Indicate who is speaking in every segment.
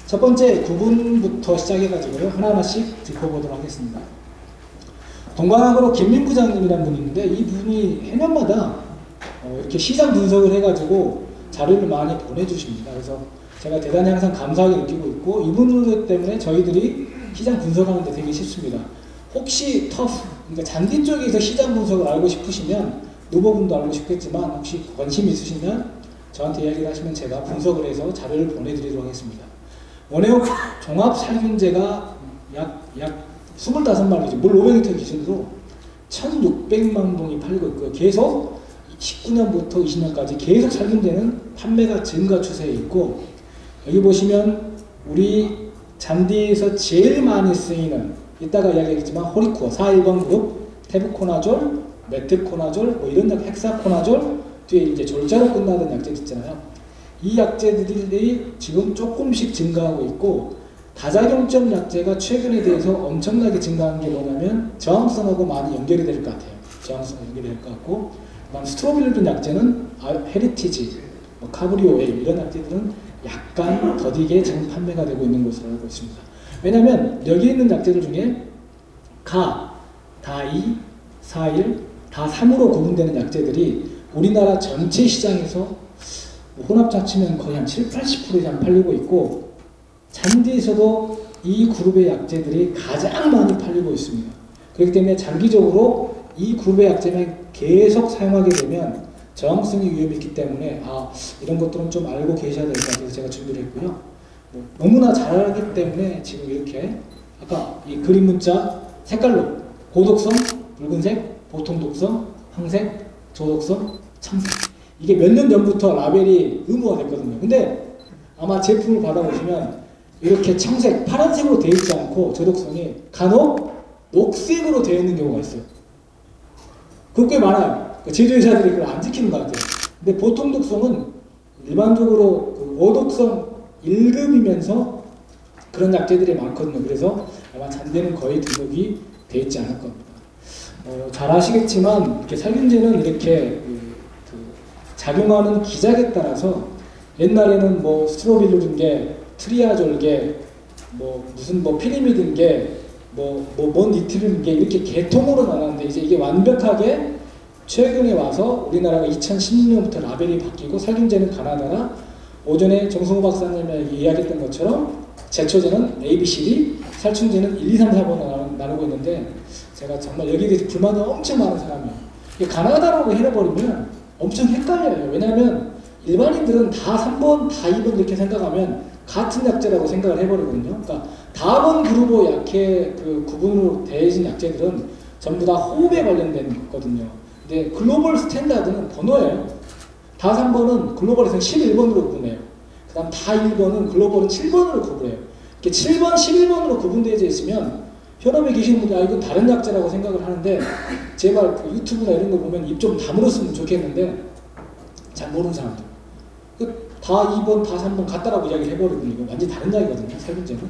Speaker 1: 첫 번째 구분부터 시작해가지고요. 하나하나씩 짚어보도록 하겠습니다. 동광학으로 김민 부장님이라는 분이 있는데 이 분이 해년마다 이렇게 시장 분석을 해가지고 자료를 많이 보내주십니다. 그래서 제가 대단히 항상 감사하게 느끼고 있고 이분들 때문에 저희들이 시장 분석하는데 되게 쉽습니다. 혹시 그러니까 잔디 쪽에서 시장 분석을 알고 싶으시면 누보분도 알고 싶겠지만 혹시 관심 있으시면 저한테 이야기를 하시면 제가 분석을 해서 자료를 보내드리도록 하겠습니다. 원해옥 종합살균제가 약 25마리죠. 물 500리터 기준으로 1600만 봉이 팔리고 있고요. 계속 19년부터 20년까지 계속 살균제는 판매가 증가 추세에 있고, 여기 보시면 우리 잔디에서 제일 많이 쓰이는, 이따가 이야기하겠지만 호리코어 4,1번 그룹, 테부코나졸, 메트코나졸, 뭐 이런 헥사코나졸, 뒤에 이제 졸자로 끝나는 약제들 있잖아요. 이 약제들이 지금 조금씩 증가하고 있고, 다작용점 약제가 최근에 대해서 엄청나게 증가한 게 뭐냐면 저항성하고 많이 연결이 될 것 같아요. 저항성 연결이 될 것 같고, 그다음 스트로빌루린 약제는 헤리티지, 카브리오웨이 이런 약제들은 약간 더디게 지금 판매가 되고 있는 것으로 알고 있습니다. 왜냐하면 여기 있는 약제들 중에 가, 다2, 4,1, 다3으로 구분되는 약제들이 우리나라 전체 시장에서 혼합 합치면 거의 한 70-80% 이상 팔리고 있고, 잔디에서도 이 그룹의 약제들이 가장 많이 팔리고 있습니다. 그렇기 때문에 장기적으로 이 그룹의 약제만 계속 사용하게 되면 저항성의 위험이 있기 때문에 이런 것들은 좀 알고 계셔야 될 것 같아서 제가 준비를 했고요. 너무나 잘 알기 때문에 지금 이렇게 아까 이 그림 문자 색깔로 고독성, 붉은색, 보통 독성, 황색, 저독성, 청색, 이게 몇 년 전부터 라벨이 의무화 됐거든요. 근데 아마 제품을 받아보시면 이렇게 청색, 파란색으로 되어 있지 않고 저독성이 간혹 녹색으로 되어 있는 경우가 있어요. 그거 꽤 많아요. 제조회사들이 그걸 안 지키는 것 같아요. 근데 보통 독성은 일반적으로 5독성 1급이면서 그런 약제들이 많거든요. 그래서 아마 잔디는 거의 등록이 되어 있지 않을 겁니다. 잘 아시겠지만 이렇게 살균제는 이렇게 작용하는 기작에 따라서 옛날에는 뭐 스트로빌루린계, 트리아졸계, 무슨 피리미딘계, 니트린계 이렇게 계통으로 나눴는데 이제 이게 완벽하게 최근에 와서 우리나라가 2016년부터 라벨이 바뀌고 살균제는 가나다라, 오전에 정성호 박사님이 이야기했던 것처럼 제초제는 A, B, C, D, 살충제는 1, 2, 3, 4번으로 나누고 있는데 제가 정말 여기에 대해서 불만이 엄청 많은 사람이에요. 가나다라고 해버리면 엄청 헷갈려요. 왜냐하면 일반인들은 다 3번, 다 2번 이렇게 생각하면 같은 약제라고 생각을 해버리거든요. 그러니까 다번 그룹의 약해 구분으로 되어진 약제들은 전부 다 호흡에 관련된 거거든요. 근데 글로벌 스탠다드는 번호예요. 다 3번은 글로벌에서 11번으로 구분해요. 그 다음 다 1번은 글로벌은 7번으로 구분해요. 이렇게 7번, 11번으로 구분되어 있으면 현업에 계신 분들이 이건 다른 약제라고 생각을 하는데, 제발 유튜브나 이런 거 보면 입 좀 다물었으면 좋겠는데 잘 모르는 사람들 다 2번, 다 3번 같다라고 이야기를 해버리고 이거 완전히 다른 약이거든요, 살균제는.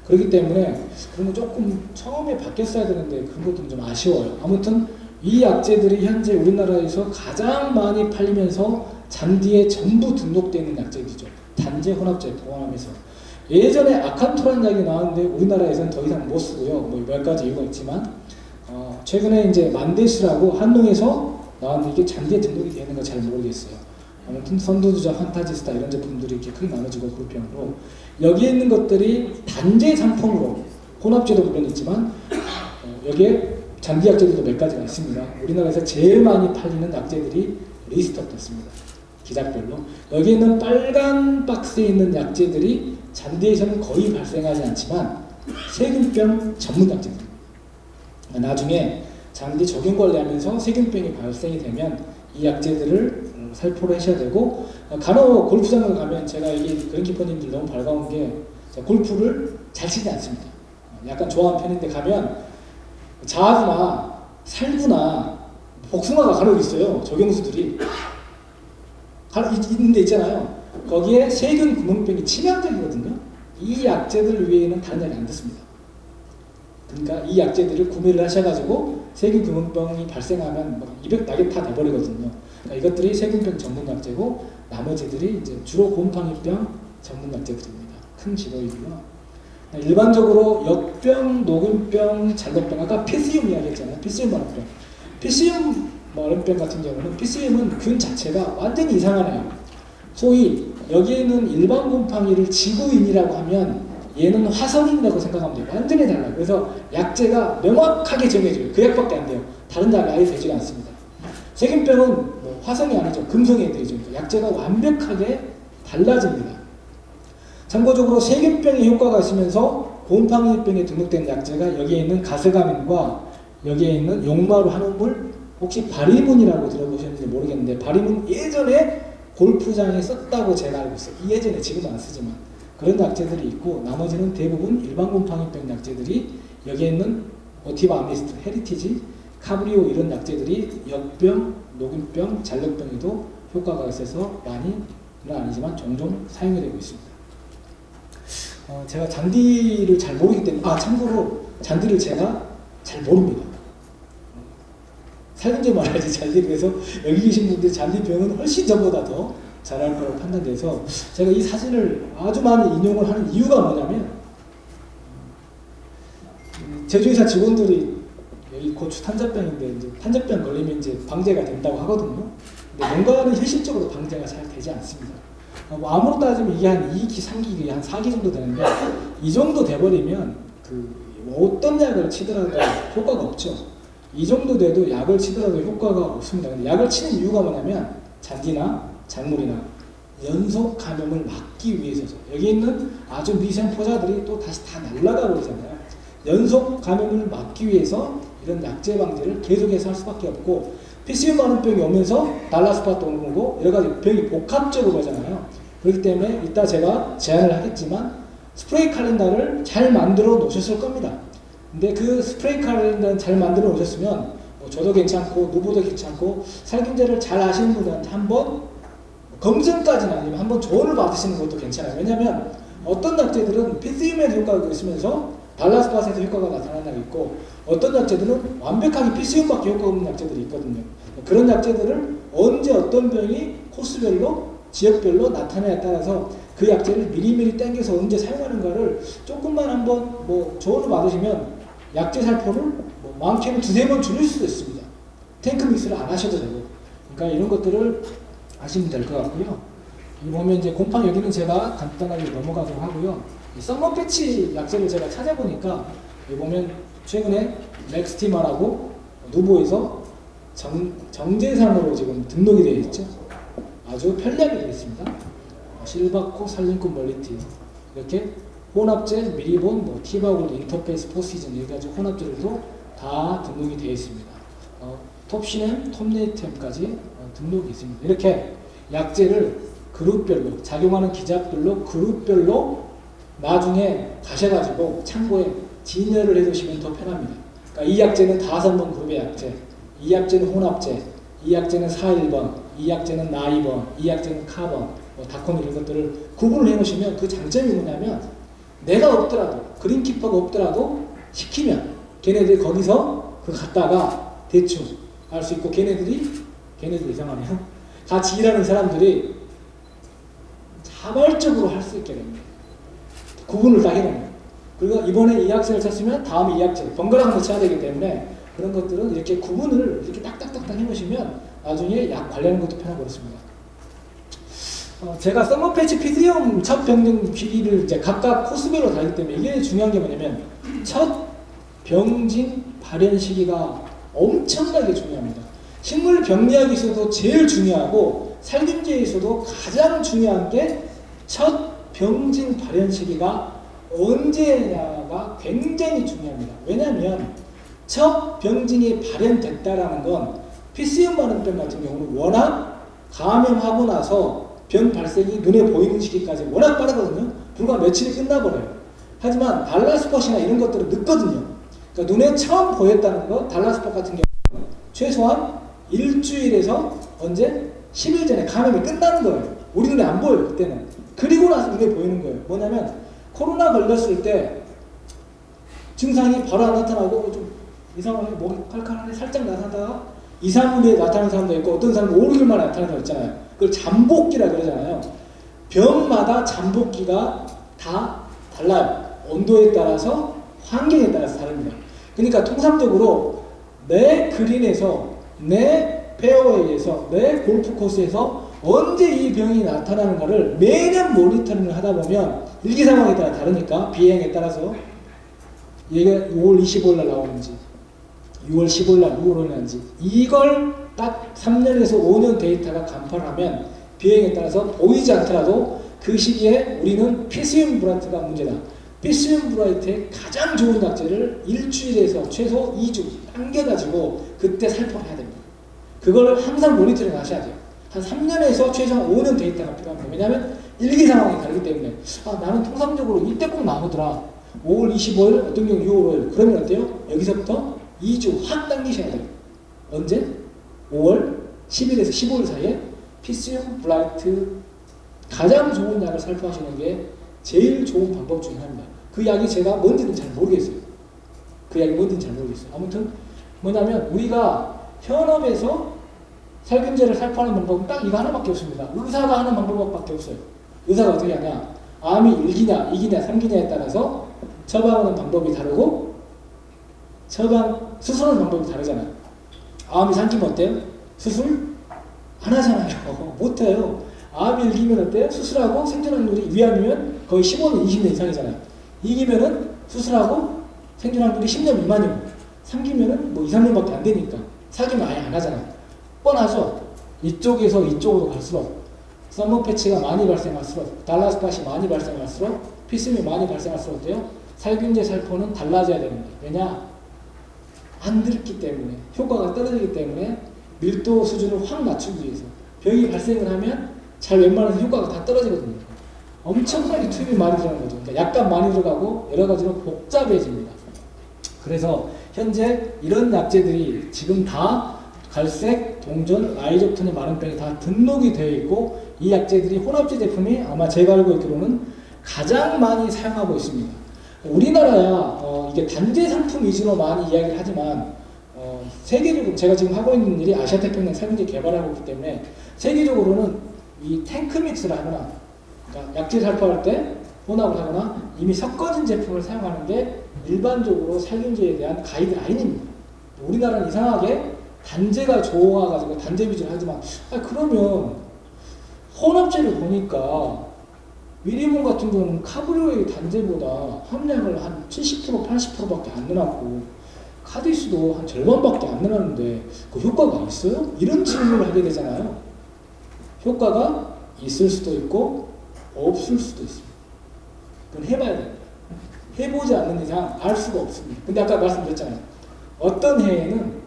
Speaker 1: 그렇기 때문에 그런 거 조금 처음에 바뀌었어야 되는데 그런 것도 좀 아쉬워요. 아무튼 이 약제들이 현재 우리나라에서 가장 많이 팔리면서 잔디에 전부 등록되어 있는 약제들이죠. 단제 혼합제 포함해서. 예전에 아칸토라는 약이 나왔는데 우리나라에서는 더 이상 못 쓰고요. 몇 가지 이유가 있지만 최근에 이제 만데시라고 한농에서 나왔는데 이게 잔디에 등록이 되어 있는 거 잘 모르겠어요. 아무튼 선두주자, 판타지스타 이런 제품들이 이렇게 크게 나눠지고 그룹형으로 여기에 있는 것들이 단제 상품으로 혼합제도 물론 있지만 여기에 잔디 약제들도 몇 가지가 있습니다. 우리나라에서 제일 많이 팔리는 약제들이 리스트업 됐습니다. 기작별로. 여기 있는 빨간 박스에 있는 약제들이 잔디에서는 거의 발생하지 않지만 세균병 전문 약제들. 나중에 잔디 적용 관리하면서 세균병이 발생이 되면 이 약제들을 살포를 하셔야 되고, 간혹 골프장을 가면 제가 이게 그린키퍼님들 너무 반가운 게 골프를 잘 치지 않습니다. 약간 좋아하는 편인데 가면 자두나 살구나 복숭아가 간혹 있어요. 적용수들이 있는데 있잖아요. 거기에 세균 구멍병이 치명적이거든요. 이 약제들 외에는 다른 약이 안 듣습니다. 그러니까 이 약제들을 구매를 하셔가지고 세균 구멍병이 발생하면 200낙이 다 돼버리거든요. 그러니까 이것들이 세균병 전문 약제고 나머지들이 이제 주로 곰팡이병 전문 약제들입니다. 큰 직업이고요. 일반적으로 역병, 녹균병, 잔류병, 아까 PCM 이야기했잖아요. PCM 마른병. PCM 마른병 같은 경우는 PCM은 균 자체가 완전히 이상하네요. 소위 여기에는 일반 곰팡이를 지구인이라고 하면 얘는 화성인이라고 생각하면 돼요. 완전히 달라요. 그래서 약제가 명확하게 정해져요. 그 약밖에 안 돼요. 다른 약이 아예 되지가 않습니다. 세균병은 뭐 화성이 아니죠. 금성의 애들이죠. 약제가 완벽하게 달라집니다. 참고적으로 세균병에 효과가 있으면서 곰팡이병에 등록된 약제가 여기에 있는 가스가민과 여기에 있는 용마루 한옥물, 혹시 바리문이라고 들어보셨는지 모르겠는데 바리문 예전에 골프장에 썼다고 제가 알고 있어요. 예전에, 지금은 안 쓰지만 그런 약제들이 있고, 나머지는 대부분 일반 곰팡이병 약제들이 여기에 있는 오티바 아미스트, 헤리티지, 카브리오 이런 약제들이 역병, 녹균병, 잔류병에도 효과가 있어서 많이는 아니지만 종종 사용이 되고 있습니다. 제가 잔디를 잘 모르기 때문에, 참고로 잔디를 제가 잘 모릅니다. 살균제 말하지 잔디를. 그래서 여기 계신 분들 잔디병은 훨씬 저보다 더 잘할 거라고 판단돼서 제가 이 사진을 아주 많이 인용을 하는 이유가 뭐냐면, 제조회사 직원들이 여기 고추 탄저병인데 이제 탄저병 걸리면 이제 방제가 된다고 하거든요. 근데 뭔가는 현실적으로 방제가 잘 되지 않습니다. 뭐 아무로 따지면 이게 한 2기, 3기, 한 4기 정도 되는데, 이 정도 돼버리면 어떤 약을 치더라도 효과가 없죠. 이 정도 돼도 약을 치더라도 효과가 없습니다. 근데 약을 치는 이유가 뭐냐면 잔디나 작물이나 연속 감염을 막기 위해서죠. 여기 있는 아주 미생 포자들이 또 다시 다 날아가 버리잖아요. 연속 감염을 막기 위해서 이런 약제 방제를 계속해서 할 수밖에 없고, PCM 마른병이 오면서 달라스파도 오는 거고 여러 가지 병이 복합적으로 오잖아요. 그렇기 때문에 이따 제가 제안을 하겠지만 스프레이 칼렌더를 잘 만들어 놓으셨을 겁니다. 근데 그 스프레이 칼렌더를 잘 만들어 놓으셨으면 저도 괜찮고 누구도 괜찮고 살균제를 잘 아시는 분들한테 한번 검증까지는 아니면 한번 조언을 받으시는 것도 괜찮아요. 왜냐하면 어떤 약제들은 PCM에도 효과가 있으면서 달라스팟에도 효과가 나타나는 약이 있고, 어떤 약제들은 완벽하게 PCM밖에 효과가 없는 약제들이 있거든요. 그런 약제들을 언제 어떤 병이 코스별로 지역별로 나타나에 따라서 그 약제를 미리미리 땡겨서 언제 사용하는가를 조금만 한번 조언을 받으시면 약제 살포를 많게는 2-3번 줄일 수도 있습니다. 탱크 믹스를 안 하셔도 되고. 그러니까 이런 것들을 아시면 될 것 같고요. 이 보면 이제 곰팡이, 여기는 제가 간단하게 넘어가도록 하고요. 썸머 패치 약제를 제가 찾아보니까 여기 보면 최근에 맥스티마라고 누보에서 정제산으로 지금 등록이 되어 있죠. 아주 편리하게 되어 있습니다. 실바코, 살린코, 멀리티 이렇게 혼합제, 미리본, 티바골, 인터페이스, 포시즌 여기 가지고 혼합제들도 다 등록이 되어 있습니다. 톱시넴, 톱네이템까지 등록이 있습니다. 이렇게 약제를 그룹별로, 작용하는 기작별로 그룹별로 나중에 가셔가지고 창고에 진열을 해두시면 더 편합니다. 그러니까 이 약제는 5번 그룹의 약제, 이 약제는 혼합제, 이 약제는 4-1번, 이 약제는 나2번, 이 약제는 카본, 다콘 이런 것들을 구분을 해놓으시면 그 장점이 뭐냐면, 내가 없더라도, 그린키퍼가 없더라도 시키면 걔네들이 거기서 갖다가 대충 알 수 있고, 걔네들이 이상하네요. 같이 일하는 사람들이 자발적으로 할 수 있게 됩니다. 구분을 다 해놓으면. 그리고 이번에 이 약제를 쳤으면 다음에 이 약제, 번갈아 가면서 쳐야 되기 때문에 그런 것들은 이렇게 구분을 이렇게 딱딱딱딱 해놓으시면 나중에 약 관리하는 것도 편하고 그렇습니다. 제가 썸머 패치 PCM 첫 병증 비리를 이제 각각 코스별로 다르기 때문에 이게 중요한 게 뭐냐면, 첫 병진 발현 시기가 엄청나게 중요합니다. 식물 병리학에서도 제일 중요하고 살균제에서도 가장 중요한 게 첫 병진 발현 시기가 언제냐가 굉장히 중요합니다. 왜냐하면 첫 병진이 발현됐다라는 건 PCM 마른병 같은 경우는 워낙 감염하고 나서 병 발생이 눈에 보이는 시기까지 워낙 빠르거든요. 불과 며칠이 끝나버려요. 하지만 달라스팟이나 이런 것들은 늦거든요. 그러니까 눈에 처음 보였다는 거, 달라스팟 같은 경우는 최소한 일주일에서 언제? 10일 전에 감염이 끝나는 거예요. 우리 눈에 안 보여요, 그때는. 그리고 나서 눈에 보이는 거예요. 뭐냐면 코로나 걸렸을 때 증상이 바로 안 나타나고 좀 이상하게 목이 칼칼하게 살짝 나타나다가 2-3일 후에 나타나는 사람도 있고, 어떤 사람은 5-6일 만에 나타나는 사람 있잖아요. 그걸 잠복기라 그러잖아요. 병마다 잠복기가 다 달라요. 온도에 따라서 환경에 따라서 다릅니다. 그러니까 통상적으로 내 그린에서 내 페어웨이에서 내 골프 코스에서 언제 이 병이 나타나는가를 매년 모니터링을 하다 보면 일기 상황에 따라 다르니까 비행에 따라서 얘가 5월 25일 날 나오는지 6월 15일 날 6월 5일 날인지 이걸 딱 3년에서 5년 데이터가 간파하면 비행에 따라서 보이지 않더라도 그 시기에 우리는 피스륨 브라이트가 문제다. 피스륨 브라이트의 가장 좋은 약제를 일주일에서 최소 2주 당겨가지고 그때 살포를 해야 됩니다. 그걸 항상 모니터링 하셔야 돼요. 한 3년에서 최소한 5년 데이터가 필요합니다. 왜냐하면 일기 상황이 다르기 때문에 나는 통상적으로 이때 꼭 나오더라. 5월 25일, 어떤 경우 6월 5일. 그러면 어때요? 여기서부터 2주 확 당기셔야 돼요. 언제? 5월 10일에서 15일 사이에 피스륨 브라이트 가장 좋은 약을 살포하시는 게 제일 좋은 방법 중에 하나입니다. 그 약이 제가 뭔지는 잘 모르겠어요. 그 약이 뭔지는 잘 모르겠어요. 아무튼 뭐냐면 우리가 현업에서 살균제를 살포하는 방법은 딱 이거 하나밖에 없습니다. 의사가 하는 방법밖에 없어요. 의사가 어떻게 하냐? 암이 1기냐, 2기냐, 3기냐에 따라서 처방하는 방법이 다르고 수술하는 방법이 다르잖아요. 암이 3기면 어때요? 수술 안 하잖아요. 못해요. 암이 1기면 어때요? 수술하고 생존 확률이 위암이면 거의 15년, 20년 이상이잖아요. 2기면은 수술하고 생존 확률이 10년 미만이고 3기면은 뭐 2, 3년밖에 안 되니까 4기면 아예 안 하잖아요. 뻔하죠? 이쪽에서 이쪽으로 갈수록 썸머 패치가 많이 발생할수록 달라스 팟이 많이 발생할수록 피스미 많이 발생할수록 어때요? 살균제 살포는 달라져야 됩니다. 왜냐? 안 들기 때문에 효과가 떨어지기 때문에 밀도 수준을 확 낮추기 위해서 병이 발생을 하면 잘 웬만해서 효과가 다 떨어지거든요. 엄청나게 투입이 많이 들어가는 거죠. 그러니까 약간 많이 들어가고 여러 가지로 복잡해집니다. 그래서 현재 이런 약제들이 지금 다 갈색, 동전, 라이조프톤의 많은 병이 다 등록이 되어 있고 이 약제들이 혼합제 제품이 아마 제가 알고 있기로는 가장 많이 사용하고 있습니다. 우리나라야 이게 단제 상품 위주로 많이 이야기를 하지만 세계적으로 제가 지금 하고 있는 일이 아시아 태평양 살균제 개발하고 있기 때문에 세계적으로는 이 탱크 믹스를 하거나 그러니까 약제 살포할 때 혼합을 하거나 이미 섞어진 제품을 사용하는 게 일반적으로 살균제에 대한 가이드라인입니다. 우리나라는 이상하게 단제가 좋아가지고 단제 위주로 하지만 그러면 혼합제를 보니까 위리몬 같은 경우는 카브리오의 단제보다 함량을 한 70%, 80%밖에 안 넣어놨고 카디스도 한 절반밖에 안 넣어놨는데 그 효과가 있어요? 이런 질문을 하게 되잖아요. 효과가 있을 수도 있고 없을 수도 있습니다. 그건 해봐야 됩니다. 해보지 않는 이상 알 수가 없습니다. 근데 아까 말씀드렸잖아요. 어떤 해에는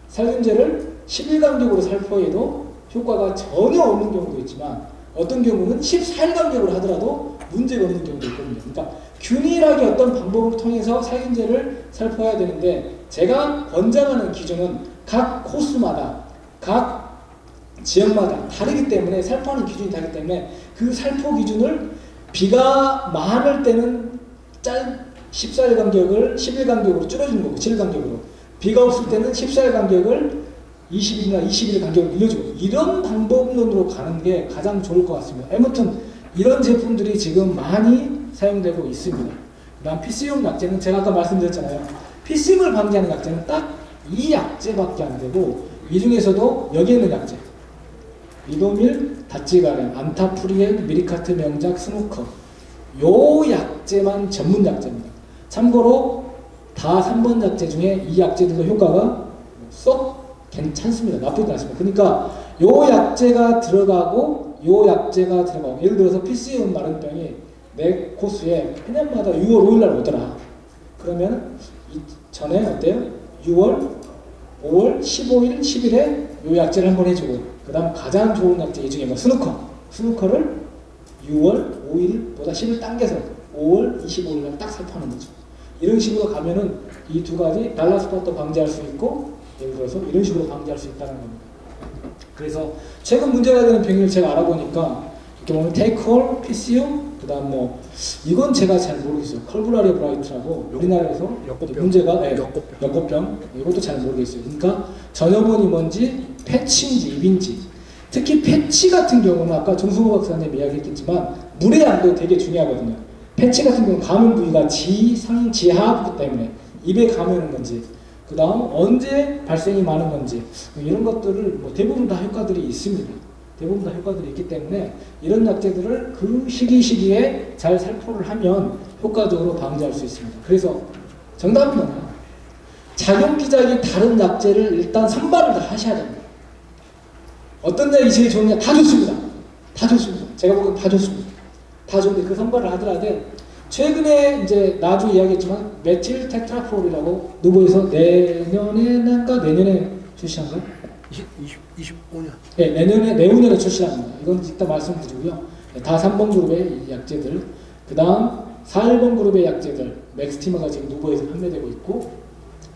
Speaker 1: 살균제를 10일 간격으로 살포해도 효과가 전혀 없는 경우도 있지만 어떤 경우는 14일 간격으로 하더라도 문제가 없는 경우도 있거든요. 그러니까 균일하게 어떤 방법을 통해서 살균제를 살포해야 되는데 제가 권장하는 기준은 각 코스마다 각 지역마다 다르기 때문에 살포하는 기준이 다르기 때문에 그 살포 기준을 비가 많을 때는 14일 간격을 10일 간격으로 줄여주는 거고 7일 간격으로 비가 없을 때는 14일 간격을 20일이나 20일 간격을 늘려주고 이런 방법론으로 가는 게 가장 좋을 것 같습니다. 아무튼 이런 제품들이 지금 많이 사용되고 있습니다. 그 다음 피스용 약제는 제가 아까 말씀드렸잖아요. 피스용을 방지하는 약제는 딱 이 약제밖에 안 되고 이 중에서도 여기 있는 약제 리도밀, 다찌가렌, 안타프리엔, 미리카트, 명작, 스노커 요 약제만 전문 약제입니다. 참고로 다 3번 약제 중에 이 약제들도 효과가 썩 괜찮습니다. 나쁘지 않습니다. 그러니까 요 약제가 들어가고 요 약제가 들어가고 예를 들어서 PCM 마른병이 내 코스에 해년마다 6월 5일날 오더라. 그러면 이 전에 어때요? 6월, 5월, 15일, 10일에 요 약제를 한번 해주고 그 다음 가장 좋은 약제 이 중에 뭐 스누커를 6월 5일보다 10일 당겨서 5월 25일날 딱 살포하는 거죠. 이런 식으로 가면은 이 두 가지 달라스 팟도 방지할 수 있고 예를 들어서 이런 식으로 방지할 수 있다는 겁니다. 그래서 최근 문제가 되는 병을 제가 알아보니까 이렇게 보면 테이크홀, PCU, 그 다음 뭐 이건 제가 잘 모르겠어요. 컬브라리아 브라이트라고 우리나라에서 문제가 역곡병 이것도 잘 모르겠어요. 그러니까 전염원이 뭔지 패치인지 입인지 특히 패치 같은 경우는 아까 정승호 박사님 이야기했겠지만 물의 양도 되게 중요하거든요. 패치 같은 경우는 감염 부위가 지상, 지하이기 때문에 입에 감염하는 건지, 그 다음 언제 발생이 많은 건지, 이런 것들을 뭐 대부분 다 효과들이 있습니다. 대부분 다 효과들이 있기 때문에 이런 약제들을 그 시기에 잘 살포를 하면 효과적으로 방지할 수 있습니다. 그래서 정답은 뭐냐? 작용기작이 다른 약제를 일단 선발을 다 하셔야 됩니다. 어떤 약이 제일 좋으냐? 다 좋습니다. 다 좋습니다. 제가 보기엔 다 좋습니다. 다 좋은데 그 선발을 하더라도 최근에 이제 나중에 이야기했지만 메틸 테트라프롤이라고 누보에서 내년에 출시한가요?
Speaker 2: 25년.
Speaker 1: 네, 내후년에 출시합니다. 이건 이따 말씀드리고요. 다 3번 그룹의 약제들, 그 다음 4, 1번 그룹의 약제들, 맥스티마가 지금 누보에서 판매되고 있고,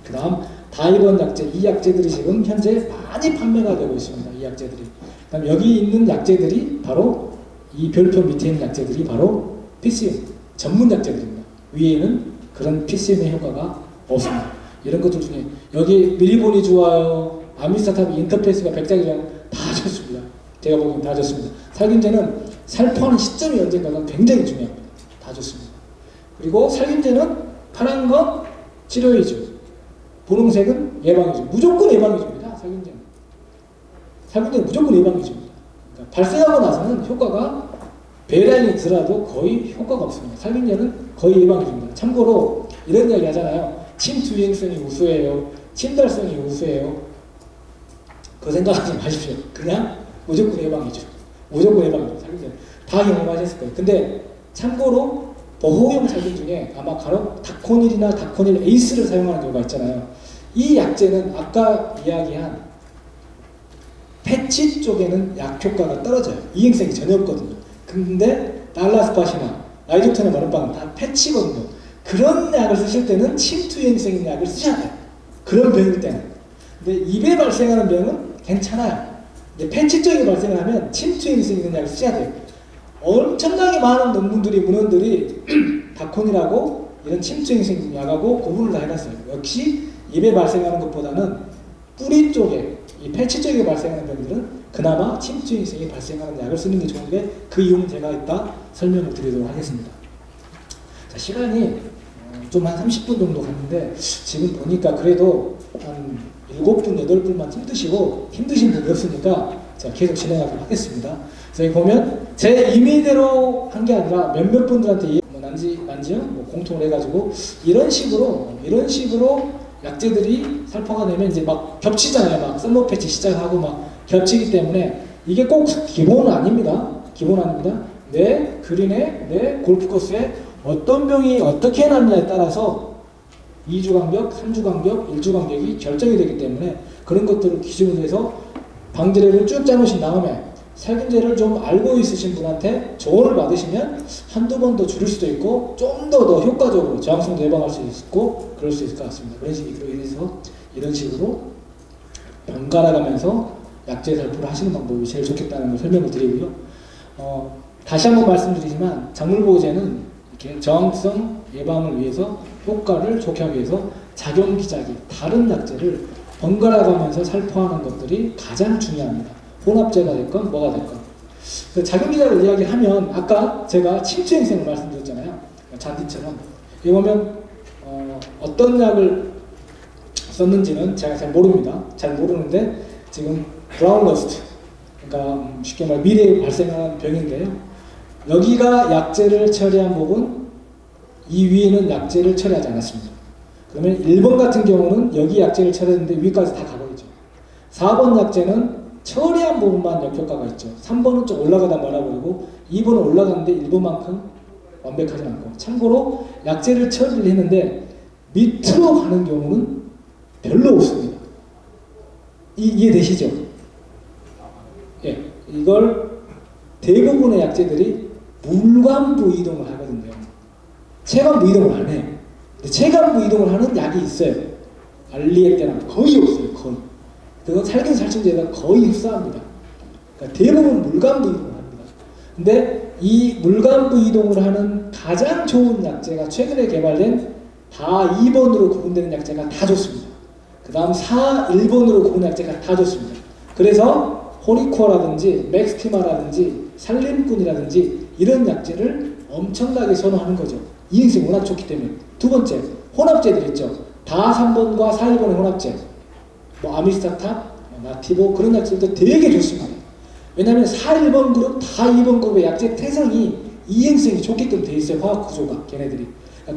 Speaker 1: 그 다음 다이번 약제, 이 약제들이 지금 현재 많이 판매가 되고 있습니다. 이 약제들이. 그 다음 여기 있는 약제들이 바로 이 별표 밑에 있는 약제들이 바로 PCM 전문 약제들입니다. 위에는 그런 PCM의 효과가 없습니다. 이런 것들 중에 여기 미리본이 좋아요, 아미스타탑 인터페이스가 100장이랑 다 좋습니다. 제가 보기엔 다 좋습니다. 살균제는 살포하는 시점이 언젠가가 굉장히 중요합니다. 다 좋습니다. 그리고 살균제는 파란 건 치료이죠. 분홍색은 예방이죠. 무조건 예방이줍니다. 살균제는 무조건 예방이줍니다. 그러니까 발생하고 나서는 효과가 배라인이 들어도 거의 효과가 없습니다. 살균제는 거의 예방해줍니다. 참고로 이런 이야기 하잖아요. 침투행성이 우수해요. 침달성이 우수해요. 그 생각하지 마십시오. 그냥 무조건 예방이죠. 무조건 예방이죠. 살균제는. 다 경험하셨을 거예요. 근데 참고로 보호용 살균 중에 아마 간혹 다코닐이나 다코닐 에이스를 사용하는 경우가 있잖아요. 이 약제는 아까 이야기한 패치 쪽에는 약 효과가 떨어져요. 이행성이 전혀 없거든요. 근데 달라스팟이나 라이조텐의 마른빵은 다 패치거든요. 그런 약을 쓰실 때는 침투행성 있는 약을 쓰셔야 돼요. 그런 병일 때는. 근데 입에 발생하는 병은 괜찮아요. 근데 패치 쪽에 발생을 하면 침투행성 있는 약을 쓰셔야 돼요. 엄청나게 많은 문헌들이 다콘이라고 이런 침투행성 있는 약하고 구분을 다 해놨어요. 역시 입에 발생하는 것보다는 뿌리 쪽에, 이 패치 쪽에 발생하는 병들은 그나마 침투행성이 발생하는 약을 쓰는 게 좋은데 그 이유는 제가 이따 설명을 드리도록 하겠습니다. 자, 시간이 좀 한 30분 정도 갔는데 지금 보니까 그래도 한 7분, 8분만 힘드신 분이 없으니까 제가 계속 진행하도록 하겠습니다. 그래서 여기 보면 제 임의대로 한 게 아니라 몇몇 분들한테 난지형 공통을 해가지고 이런 식으로 약제들이 살포가 되면 이제 막 겹치잖아요. 막 썸머 패치 시작하고 막 겹치기 때문에 이게 꼭 기본은 아닙니다. 내 그린에, 내 골프 코스에 어떤 병이 어떻게 해놨냐에 따라서 2주 간격, 3주 간격, 1주 간격이 결정이 되기 때문에 그런 것들을 기준으로 해서 방제력을 쭉 짜놓으신 다음에 살균제를 좀 알고 있으신 분한테 조언을 받으시면 한두 번 더 줄일 수도 있고 좀 더 효과적으로 저항성도 예방할 수 있고 그럴 수 있을 것 같습니다. 그래서 이런 식으로 번갈아가면서 약제 살포를 하시는 방법이 제일 좋겠다는 걸 설명을 드리고요. 다시 한번 말씀드리지만 작물보호제는 이렇게 저항성 예방을 위해서 효과를 좋게 하기 위해서 작용기작이 다른 약제를 번갈아가면서 살포하는 것들이 가장 중요합니다. 혼합제가 됐건 뭐가 됐건. 작용기작을 이야기하면 아까 제가 침투행성을 말씀드렸잖아요. 잔디처럼. 여기 보면 어떤 약을 썼는지는 제가 잘 모릅니다. 잘 모르는데 지금 브라운 러스트, 그러니까 쉽게 말해 미래에 발생하는 병인데요. 여기가 약제를 처리한 부분, 이 위에는 약제를 처리하지 않았습니다. 그러면 1번 같은 경우는 여기 약제를 처리했는데 위까지 다 가버리죠. 4번 약제는 처리한 부분만 역효과가 있죠. 3번은 좀 올라가다 말아버리고 2번은 올라가는데 1번만큼 완벽하지 않고. 참고로 약제를 처리를 했는데 밑으로 가는 경우는 별로 없습니다. 이해되시죠? 예, 이걸 대부분의 약제들이 물관부 이동을 하거든요. 체관부 이동을 안 해요. 근데 체관부 이동을 하는 약이 있어요. 알리에테나 거의 없어요. 거의. 그건 살균살충제가 거의 흡사합니다. 그러니까 대부분 물관부 이동을 합니다. 근데 이 물관부 이동을 하는 가장 좋은 약제가 최근에 개발된 다 2번으로 구분되는 약제가 다 좋습니다. 그 다음 4, 1번으로 구분된 약제가 다 좋습니다. 그래서 호리코어라든지 맥스티마라든지 살림꾼이라든지 이런 약제를 엄청나게 선호하는 거죠. 이행성이 워낙 좋기 때문에. 두 번째, 혼합제들 있죠. 다 3번과 4, 1번의 혼합제. 뭐 아미스타탑, 나티보 그런 약제들도 되게 좋습니다. 왜냐하면 4, 1번 그룹 다 2번 그룹의 약제 태성이 이행성이 좋게끔 돼 있어요. 화학 구조가 걔네들이.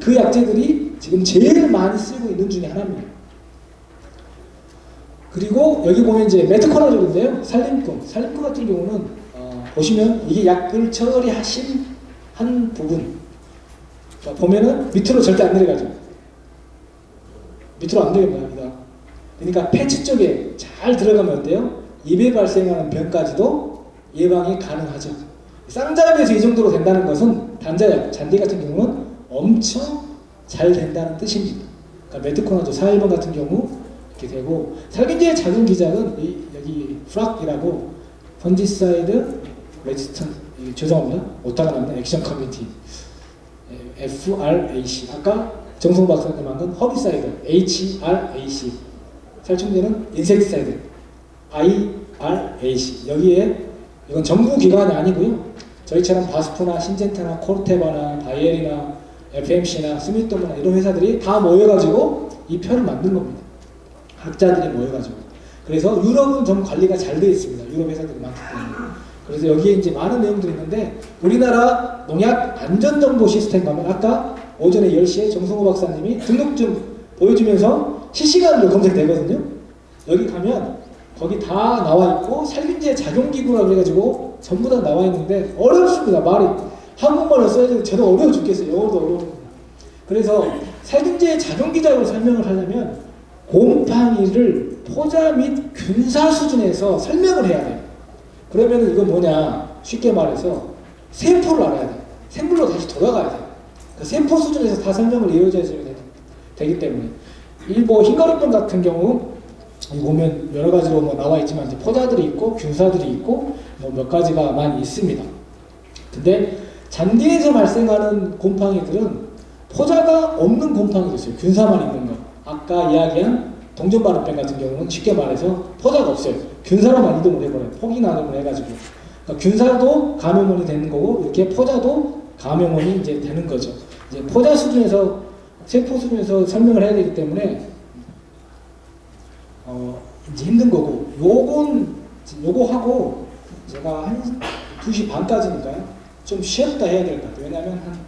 Speaker 1: 그 약제들이 지금 제일 많이 쓰고 있는 중에 하나입니다. 그리고 여기 보면 이제 메트코나졸인데요. 살림꾼 같은 경우는 보시면 이게 약을 처리하신 한 부분 보면은 밑으로 절대 안 내려가죠. 밑으로 안 내려갑니다. 그러니까 폐치 쪽에 잘 들어가면 어때요? 입에 발생하는 병까지도 예방이 가능하죠. 쌍자역에서 이 정도로 된다는 것은 단자약, 잔디 같은 경우는 엄청 잘 된다는 뜻입니다. 그러니까 메트코나졸 4,1번 같은 경우 이렇게 되고, 살균제의 작용 기작은 여기 프락이라고 펀지사이드 레지스턴, 죄송합니다. 오타가 났네. 액션 커뮤니티 FRAC. 아까 정성 박사님 한 건 허비사이드 HRAC. 살충제는 인섹티사이드 IRAC. 여기에 이건 정부 기관이 아니고요. 저희처럼 바스프나 신젠타나 코르테바나 바이에리나 FMC나 스미토모나 이런 회사들이 다 모여가지고 이 표를 만든 겁니다. 학자들이 모여가지고. 그래서 유럽은 좀 관리가 잘 되어 있습니다. 유럽 회사들이 많기 때문에. 그래서 여기에 이제 많은 내용들이 있는데, 우리나라 농약 안전정보 시스템 가면 아까 오전에 10시에 정성호 박사님이 등록 좀 보여주면서 실시간으로 검색되거든요. 여기 가면 거기 다 나와 있고 살균제 작용기구라고 해가지고 전부 다 나와 있는데 어렵습니다. 말이 한국말로 써야지 저도 어려워 죽겠어요. 영어도 어려워. 그래서 살균제 작용기작으로 설명을 하려면 곰팡이를 포자 및 균사 수준에서 설명을 해야 돼요. 그러면 이건 뭐냐, 쉽게 말해서 세포를 알아야 돼요. 생물로 다시 돌아가야 돼요. 그 세포 수준에서 다 설명을 이루어져야 되기 때문에 일부 흰가루병 같은 경우 보면 여러 가지로 뭐 나와 있지만 이제 포자들이 있고 균사들이 있고 뭐 몇 가지가 많이 있습니다. 근데 잔디에서 발생하는 곰팡이들은 포자가 없는 곰팡이도 있어요. 균사만 있는 거. 아까 이야기한 동전바른병 같은 경우는 쉽게 말해서 포자가 없어요. 균사로만 이동을 해버려요. 폭이 나눔을 해가지고. 그러니까 균사도 감염원이 되는 거고 이렇게 포자도 감염원이 이제 되는 거죠. 이제 포자 수준에서 세포 수준에서 설명을 해야 되기 때문에 이제 힘든 거고, 요거 하고 제가 한 2시 반까지니까요. 좀 쉬었다 해야 될 것 같아요. 왜냐하면 한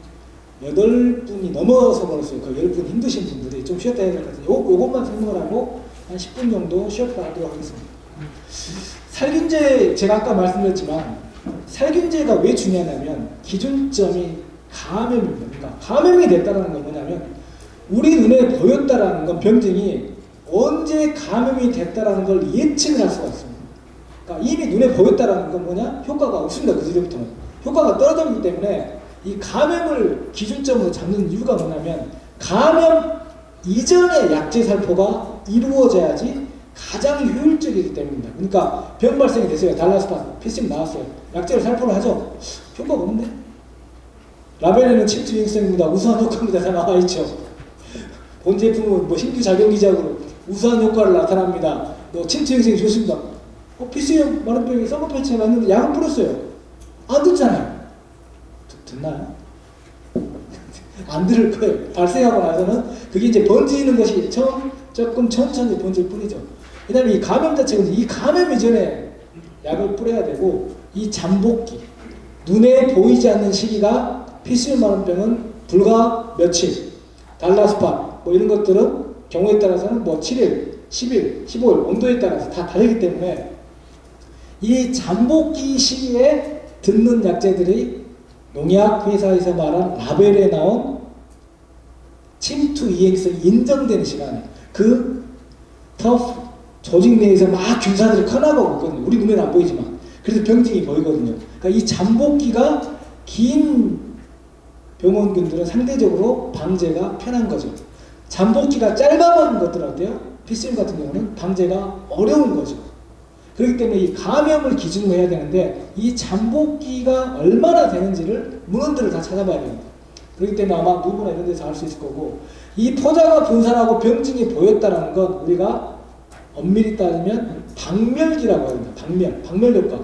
Speaker 1: 8분이 넘어서 버렸어요. 그 10분 힘드신 분들이 좀 쉬었다 해야 될 것 같아요. 요것만 설명을 하고 한 10분 정도 쉬었다 하도록 하겠습니다. 살균제, 제가 아까 말씀드렸지만 살균제가 왜 중요하냐면 기준점이 감염입니다. 그러니까 감염이 됐다는 건 뭐냐면 우리 눈에 보였다라는 건 병증이 언제 감염이 됐다라는 걸 예측을 할 수가 있습니다. 그러니까 이미 눈에 보였다라는 건 뭐냐? 효과가 없습니다. 그 뒤부터는. 효과가 떨어졌기 때문에 이 감염을 기준점으로 잡는 이유가 뭐냐면 감염 이전의 약제 살포가 이루어져야지 가장 효율적이기 때문입니다. 그러니까 병 발생이 됐어요. 달라스판, 피스임 나왔어요. 약제를 살포를 하죠. 효과가 없는데? 라벨에는 침투 유행성입니다. 우수한 효과입니다. 다 나와 있죠. 본 제품은 뭐 신규 작용기작으로 우수한 효과를 나타납니다. 침투 유행성이 좋습니다. 피스임 마른병에 썸머 패치에 맞는데 약을 뿌렸어요. 안 듣잖아요. 듣나요? 안 들을 거예요. 발생하고 나서는 그게 이제 번지는 것이 조금 천천히 번질 뿐이죠. 왜냐하면 이 감염 자체가 이 감염 이전에 약을 뿌려야 되고, 이 잠복기, 눈에 보이지 않는 시기가 피스마른병은 불과 며칠, 달라스판 뭐 이런 것들은 경우에 따라서는 뭐 7일, 10일, 15일 온도에 따라서 다 다르기 때문에 이 잠복기 시기에 듣는 약제들이 농약 회사에서 말한 라벨에 나온 침투 이행성이 인정되는 시간에 그 터프 조직 내에서 막 균사들이 커나가고 있거든요. 우리 눈에는 안 보이지만. 그래서 병증이 보이거든요. 그러니까 이 잠복기가 긴 병원균들은 상대적으로 방제가 편한 거죠. 잠복기가 짧아버린 것들은 어때요? 피스임 같은 경우는 방제가 어려운 거죠. 그렇기 때문에 이 감염을 기준으로 해야 되는데 이 잠복기가 얼마나 되는지를 문헌들을 다 찾아봐야 됩니다. 그렇기 때문에 아마 누구나 이런 데서 알 수 있을 거고, 이 포자가 분산하고 병증이 보였다는 건 우리가 엄밀히 따지면 박멸기라고 합니다. 박멸 효과.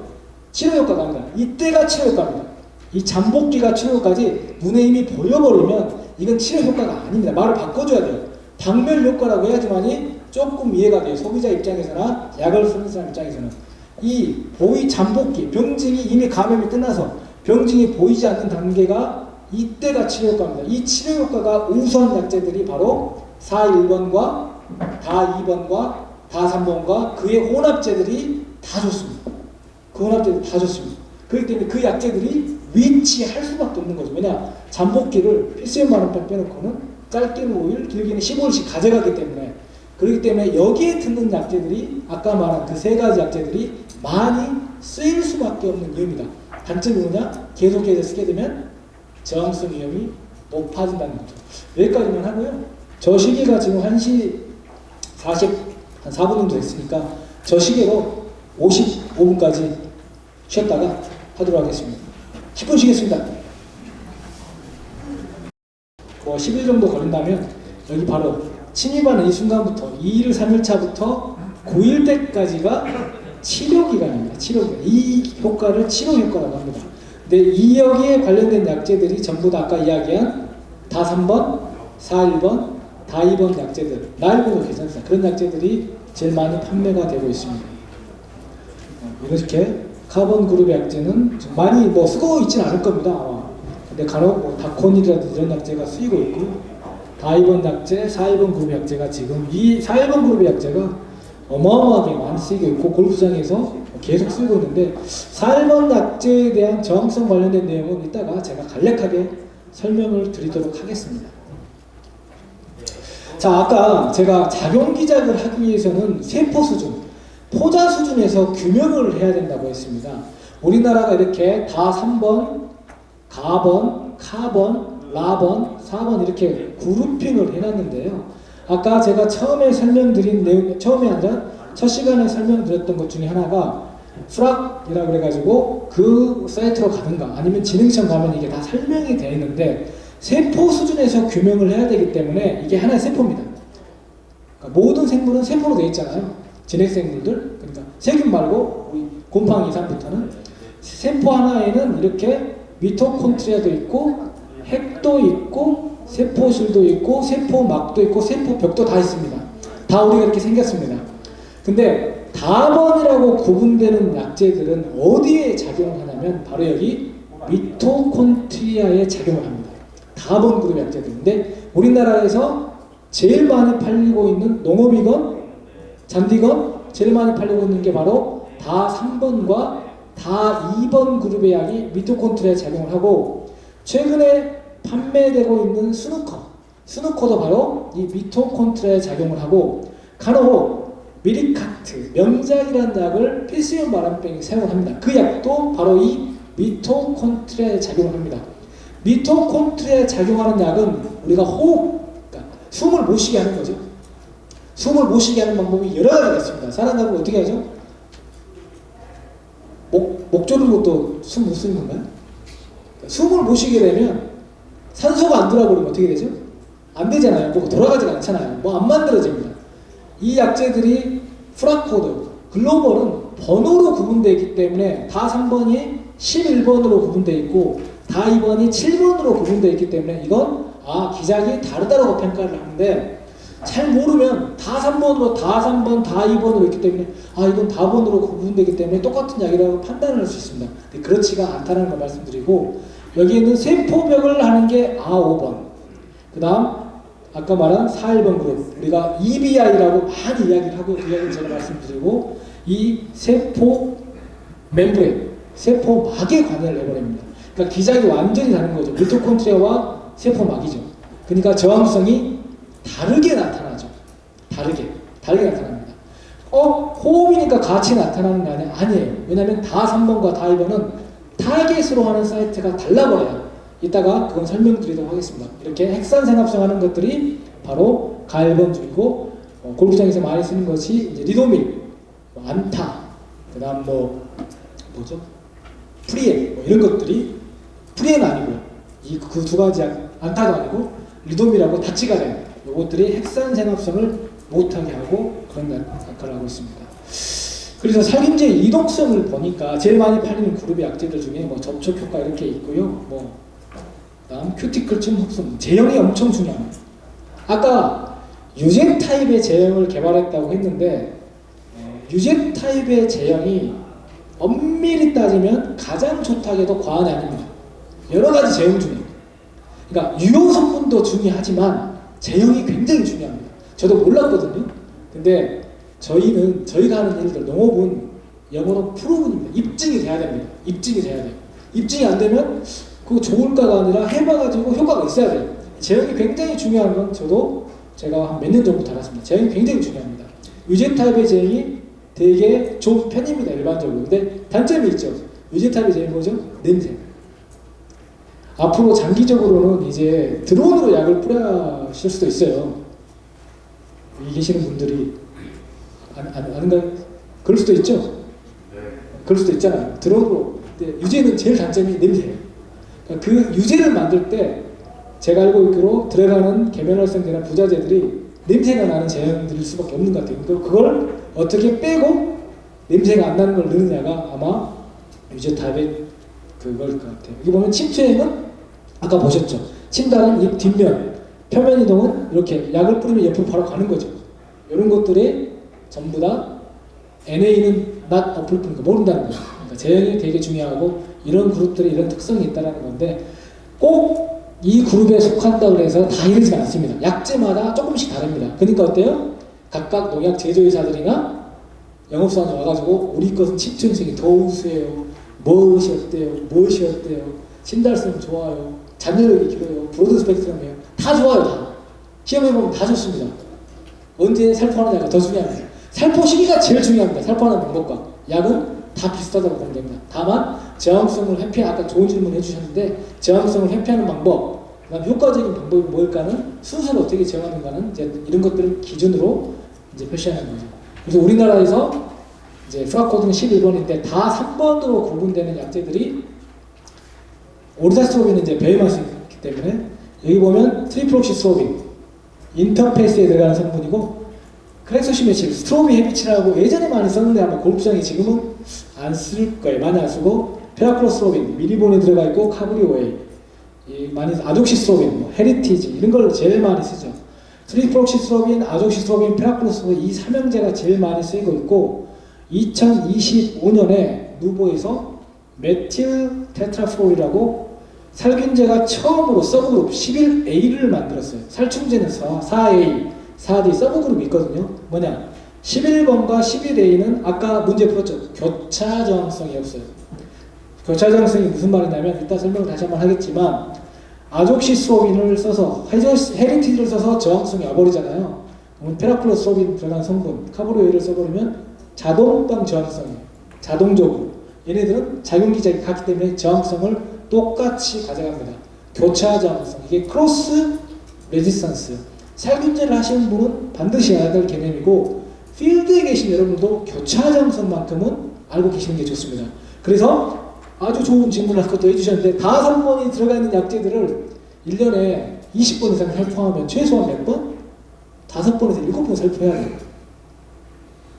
Speaker 1: 치료 효과가 아니라 이때가 치료 효과입니다. 이 잠복기가 치료까지 눈에 이미 보여버리면 이건 치료 효과가 아닙니다. 말을 바꿔줘야 돼요. 박멸 효과라고 해야지만이 조금 이해가 돼요. 소비자 입장에서나 약을 쓰는 사람 입장에서는. 이 잠복기, 병증이 이미 감염이 끝나서 병증이 보이지 않는 단계가 이때가 치료 효과입니다. 이 치료 효과가 우수한 약제들이 바로 4.1번과 다 2번과 다 3번과 그의 혼합제들이 다 좋습니다. 그 혼합제들이 다 좋습니다. 그렇기 때문에 그 약제들이 위치할 수밖에 없는 거죠. 왜냐? 잠복기를 필수염 반응법 빼놓고는 짧게는 5일, 길게는 15일씩 가져가기 때문에. 그렇기 때문에 여기에 듣는 약제들이 아까 말한 그 세 가지 약제들이 많이 쓰일 수밖에 없는 이유입니다. 단점이 뭐냐? 계속해서 쓰게 되면 저항성 위험이 높아진다는 거죠. 여기까지만 하고요. 저 시계가 지금 1시 4분 정도 됐으니까 저 시계로 55분까지 쉬었다가 하도록 하겠습니다. 10분 쉬겠습니다. 뭐 10일 정도 걸린다면 여기 바로 침입하는 이 순간부터 2일, 3일차부터 9일 때까지가 치료 기간입니다. 치료 기간. 이 효과를 치료 효과라고 합니다. 근데 이 여기에 관련된 약제들이 전부 다 아까 이야기한 다 3번, 4.1번, 다 2번 약제들, 나일보도 괜찮습니다. 그런 약제들이 제일 많이 판매가 되고 있습니다. 이렇게 카본 그룹의 약제는 좀 많이 뭐 쓰고 있지는 않을 겁니다. 아마. 근데 간혹 뭐 다콘이라든지 이런 약제가 쓰이고 있고, 다 2번 약제, 4.1번 그룹 약제가 지금 이 4.1번 그룹의 약제가 어마어마하게 많이 쓰이고 있고 골프장에서 계속 쓰고 있는데 4.1번 약제에 대한 저항성 관련된 내용은 이따가 제가 간략하게 설명을 드리도록 하겠습니다. 자, 아까 제가 작용 기작을 하기 위해서는 세포 수준, 포자 수준에서 규명을 해야 된다고 했습니다. 우리나라가 이렇게 다 3번, 가번, 카번, 라번, 4번 이렇게 그룹핑을 해놨는데요. 아까 제가 처음에 설명드린 내용, 처음에 아니라 첫 시간에 설명드렸던 것 중에 하나가 프락이라고 그래가지고 그 사이트로 가든가 아니면 진흥청 가면 이게 다 설명이 되어 있는데 세포 수준에서 규명을 해야 되기 때문에 이게 하나의 세포입니다. 그러니까 모든 생물은 세포로 되어 있잖아요. 진핵생물들, 그러니까 세균 말고 우리 곰팡이 이상부터는 세포 하나에는 이렇게 미토콘트리아도 있고 핵도 있고 세포실도 있고 세포막도 있고 세포벽도 다 있습니다. 다 우리가 이렇게 생겼습니다. 근데 다번이라고 구분되는 약제들은 어디에 작용을 하냐면 바로 여기 미토콘트리아에 작용을 합니다. 다번 그룹 약제들인데 우리나라에서 제일 많이 팔리고 있는 농업이건 잔디건 제일 많이 팔리고 있는 게 바로 다 3번과 다 2번 그룹의 약이 미토콘트리아에 작용을 하고 최근에 판매되고 있는 스누커도 바로 이 미토콘트리아에 작용을 하고 간혹 미리카트, 명작이라는 약을 필수염 바람병에 사용을 합니다. 그 약도 바로 이 미토콘트리아에 작용을 합니다. 미토콘트리아에 작용하는 약은 우리가 호흡, 그러니까 숨을 못 쉬게 하는 거죠. 숨을 못 쉬게 하는 방법이 여러 가지가 있습니다. 사람들은 어떻게 하죠? 목 조르는 것도 숨 못 쉬는 건가요? 숨을 못 쉬게 되면 산소가 안 들어버리면 어떻게 되죠? 안 되잖아요. 뭐 돌아가지가 않잖아요. 뭐 안 만들어집니다. 이 약제들이 프라코드, 글로벌은 번호로 구분되어 있기 때문에 다 3번이 11번으로 구분되어 있고 다 2번이 7번으로 구분되어 있기 때문에 이건 기작이 다르다고 평가를 하는데 잘 모르면 다 3번으로 다 3번 다 2번으로 있기 때문에 이건 다번으로 구분되기 때문에 똑같은 약이라고 판단을 할 수 있습니다. 근데 그렇지가 않다는 걸 말씀드리고 여기에는 세포벽을 하는 게 5번 그 다음 아까 말한 4.1번 그룹 우리가 EBI라고 많이 이야기를 하고 이야기를 제가 말씀드리고 이 세포 멤브레인 세포막에 관여를 해버립니다. 그러니까 기작이 완전히 다른 거죠. 미토콘트리아와 세포막이죠. 그러니까 저항성이 다르게 나타나죠. 다르게 나타납니다. 호흡이니까 같이 나타나는 게 아니에요. 왜냐하면 다 3번과 다 2번은 타겟으로 하는 사이트가 달라버려요. 이따가 그건 설명드리도록 하겠습니다. 이렇게 핵산생합성 하는 것들이 바로 가일번중이고 골프장에서 많이 쓰는 것이 이제 리도밀, 안타, 그 다음 뭐죠? 프리엔 이런 것들이 프리엔 아니고요. 그 두 가지 안타도 아니고 리도밀하고 다치가렌 이것들이 핵산생합성을 못하게 하고 그런 역할을 하고 있습니다. 그래서 살균제 이동성을 보니까 제일 많이 팔리는 그룹의 약제들 중에 뭐 접촉 효과 이렇게 있고요. 뭐 다음 큐티클 침흡성 제형이 엄청 중요합니다. 아까 유제 타입의 제형을 개발했다고 했는데 유제 타입의 제형이 엄밀히 따지면 가장 좋다고 해도 과언이 아닙니다. 여러 가지 제형 중에 그러니까 유효 성분도 중요하지만 제형이 굉장히 중요합니다. 저도 몰랐거든요. 근데 저희가 하는 일들 농업은 영어로 프로분입니다. 입증이 돼야 됩니다. 입증이 돼야 돼요. 입증이 안 되면 그거 좋을까가 아니라 해봐가지고 효과가 있어야 돼요. 제형이 굉장히 중요한 건 제가 한 몇 년 전부터 알았습니다. 제형이 굉장히 중요합니다. 유제 타입의 제형이 되게 좋은 편입니다. 일반적으로. 근데 단점이 있죠. 유제 타입의 제형이 뭐죠? 냄새. 앞으로 장기적으로는 이제 드론으로 약을 뿌리실 수도 있어요. 여기 계시는 분들이 아는가요? 그럴 수도 있죠? 네. 그럴 수도 있잖아요. 드론으로. 근데 유제는 제일 단점이 냄새예요. 그러니까 그 유제를 만들 때 제가 알고 있기로 들어가는 계면활성제나 부자재들이 냄새가 나는 제형들일 수밖에 없는 것 같아요. 그러니까 그걸 어떻게 빼고 냄새가 안 나는 걸 넣느냐가 아마 유제 타입의 그걸 것 같아요. 여기 보면 침투액은 아까 보셨죠? 침단은 잎 뒷면, 표면 이동은 이렇게 약을 뿌리면 옆으로 바로 가는 거죠. 이런 것들이 전부 다 NA는 not applicable, 그러니까 모른다는 거죠. 그러니까 제형이 되게 중요하고 이런 그룹들이 이런 특성이 있다는 건데 꼭 이 그룹에 속한다고 해서 다 이러진 않습니다. 약제마다 조금씩 다릅니다. 그러니까 어때요? 각각 농약 제조회사들이나 영업사원이 와가지고 우리 것은 침투 현상이 더 우수해요. 무엇이 어때요? 신달성 좋아요. 잔여력이 길어요. 브로드 스펙트럼이에요. 다 좋아요. 다. 시험해보면 다 좋습니다. 언제 살포하느냐가 더 중요합니다. 살포 시기가 제일 중요합니다. 살포하는 방법과 약은 다 비슷하다고 보면 됩니다. 다만 저항성을 회피, 아까 좋은 질문 해주셨는데 저항성을 회피하는 방법, 그다음 효과적인 방법이 뭘까는 순서를 어떻게 정하는가는 이제 이런 것들을 기준으로 이제 표시하는 거죠. 그래서 우리나라에서 이제 프라코드는 11번인데 다 3번으로 구분되는 약제들이 오르다스트로빈은 이제 배회만 쓰기 때문에 여기 보면 트리플옥시스트로빈 인터페이스에 들어가는 성분이고 크렉소시메칠, 스트로비 헤비치라고 예전에 많이 썼는데 아마 골프장에 지금은 안 쓸 거예요. 많이 안 쓰고 페라클로스트로빈, 미리본에 들어가 있고 카브리오웨이, 많이 아족시스트로빈, 뭐 헤리티지 이런 걸 제일 많이 쓰죠. 트리플옥시스트로빈, 아족시스트로빈, 페라클로스트로빈 이 삼형제가 제일 많이 쓰이고 있고 2025년에 누보에서 메틸 테트라프롤이라고 살균제가 처음으로 서브그룹 11A를 만들었어요. 살충제는 4A, 4D 서브그룹이 있거든요. 뭐냐? 11번과 11A는 아까 문제 풀었죠. 교차 저항성이 없어요. 교차 저항성이 무슨 말이냐면 이따 설명을 다시 한번 하겠지만 아족시스트로빈을 써서 헤리티지를 써서 저항성이 와버리잖아요. 그러면 페라클로스트로빈 들어간 성분 카브리오일을 써버리면 자동방 저항성이에요. 자동적으로. 얘네들은 작용기작이 같기 때문에 저항성을 똑같이 가져갑니다. 교차 저항성. 이게 크로스 레지스턴스. 살균제를 하시는 분은 반드시 알아야 될 개념이고 필드에 계신 여러분도 교차 저항성만큼은 알고 계시는 게 좋습니다. 그래서 아주 좋은 질문을 아까 또 해주셨는데 다 3번이 들어가 있는 약제들을 1년에 20번 이상 살포하면 최소한 몇 번? 5번에서 7번 살포해야 돼요.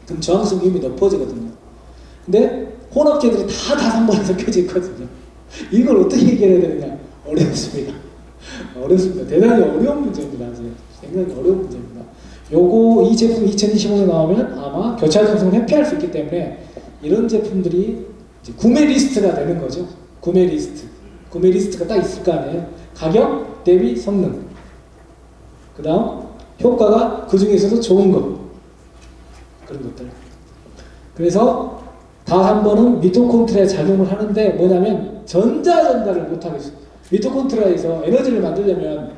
Speaker 1: 그럼 저항성 위험이 높아지거든요. 근데 혼합제들이 다 5번에 섞여져 있거든요. 이걸 어떻게 해결해야 되느냐? 어렵습니다. 어렵습니다. 대단히 어려운 문제입니다. 굉장히 어려운 문제입니다. 요거 이 제품 2025년에 나오면 아마 교차 저항성을 회피할 수 있기 때문에 이런 제품들이 이제 구매 리스트가 되는 거죠. 구매 리스트. 구매 리스트가 딱 있을 거 아니에요. 가격 대비 성능. 그 다음 효과가 그 중에서도 좋은 것. 그런 것들. 그래서 다 한 번은 미토콘트라에 작용을 하는데 뭐냐면 전자 전달을 못하겠어요. 미토콘트라에서 에너지를 만들려면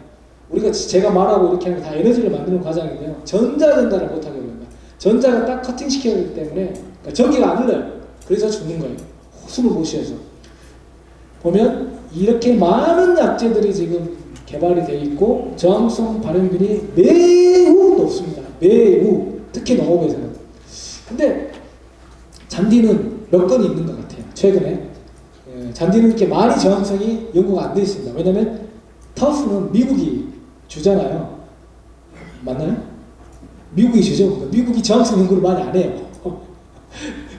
Speaker 1: 우리가 제가 말하고 이렇게 하는 게 다 에너지를 만드는 과정인데요. 전자 전달을 못하게 됩니다. 전자가 딱 커팅 시켜야 되기 때문에 그러니까 전기가 안 흘러요. 그래서 죽는 거예요. 숨을 못 쉬어서. 보면 이렇게 많은 약제들이 지금 개발이 되어 있고 저항성 발현균이 매우 높습니다. 매우. 특히 농업에서는. 근데 잔디는 몇 건이 있는 것 같아요. 최근에. 잔디는 이렇게 많이 저항성이 연구가 안 되어 있습니다. 왜냐면 터프는 미국이 주잖아요. 맞나요? 미국이 주죠. 미국이 저항성 연구를 많이 안 해요.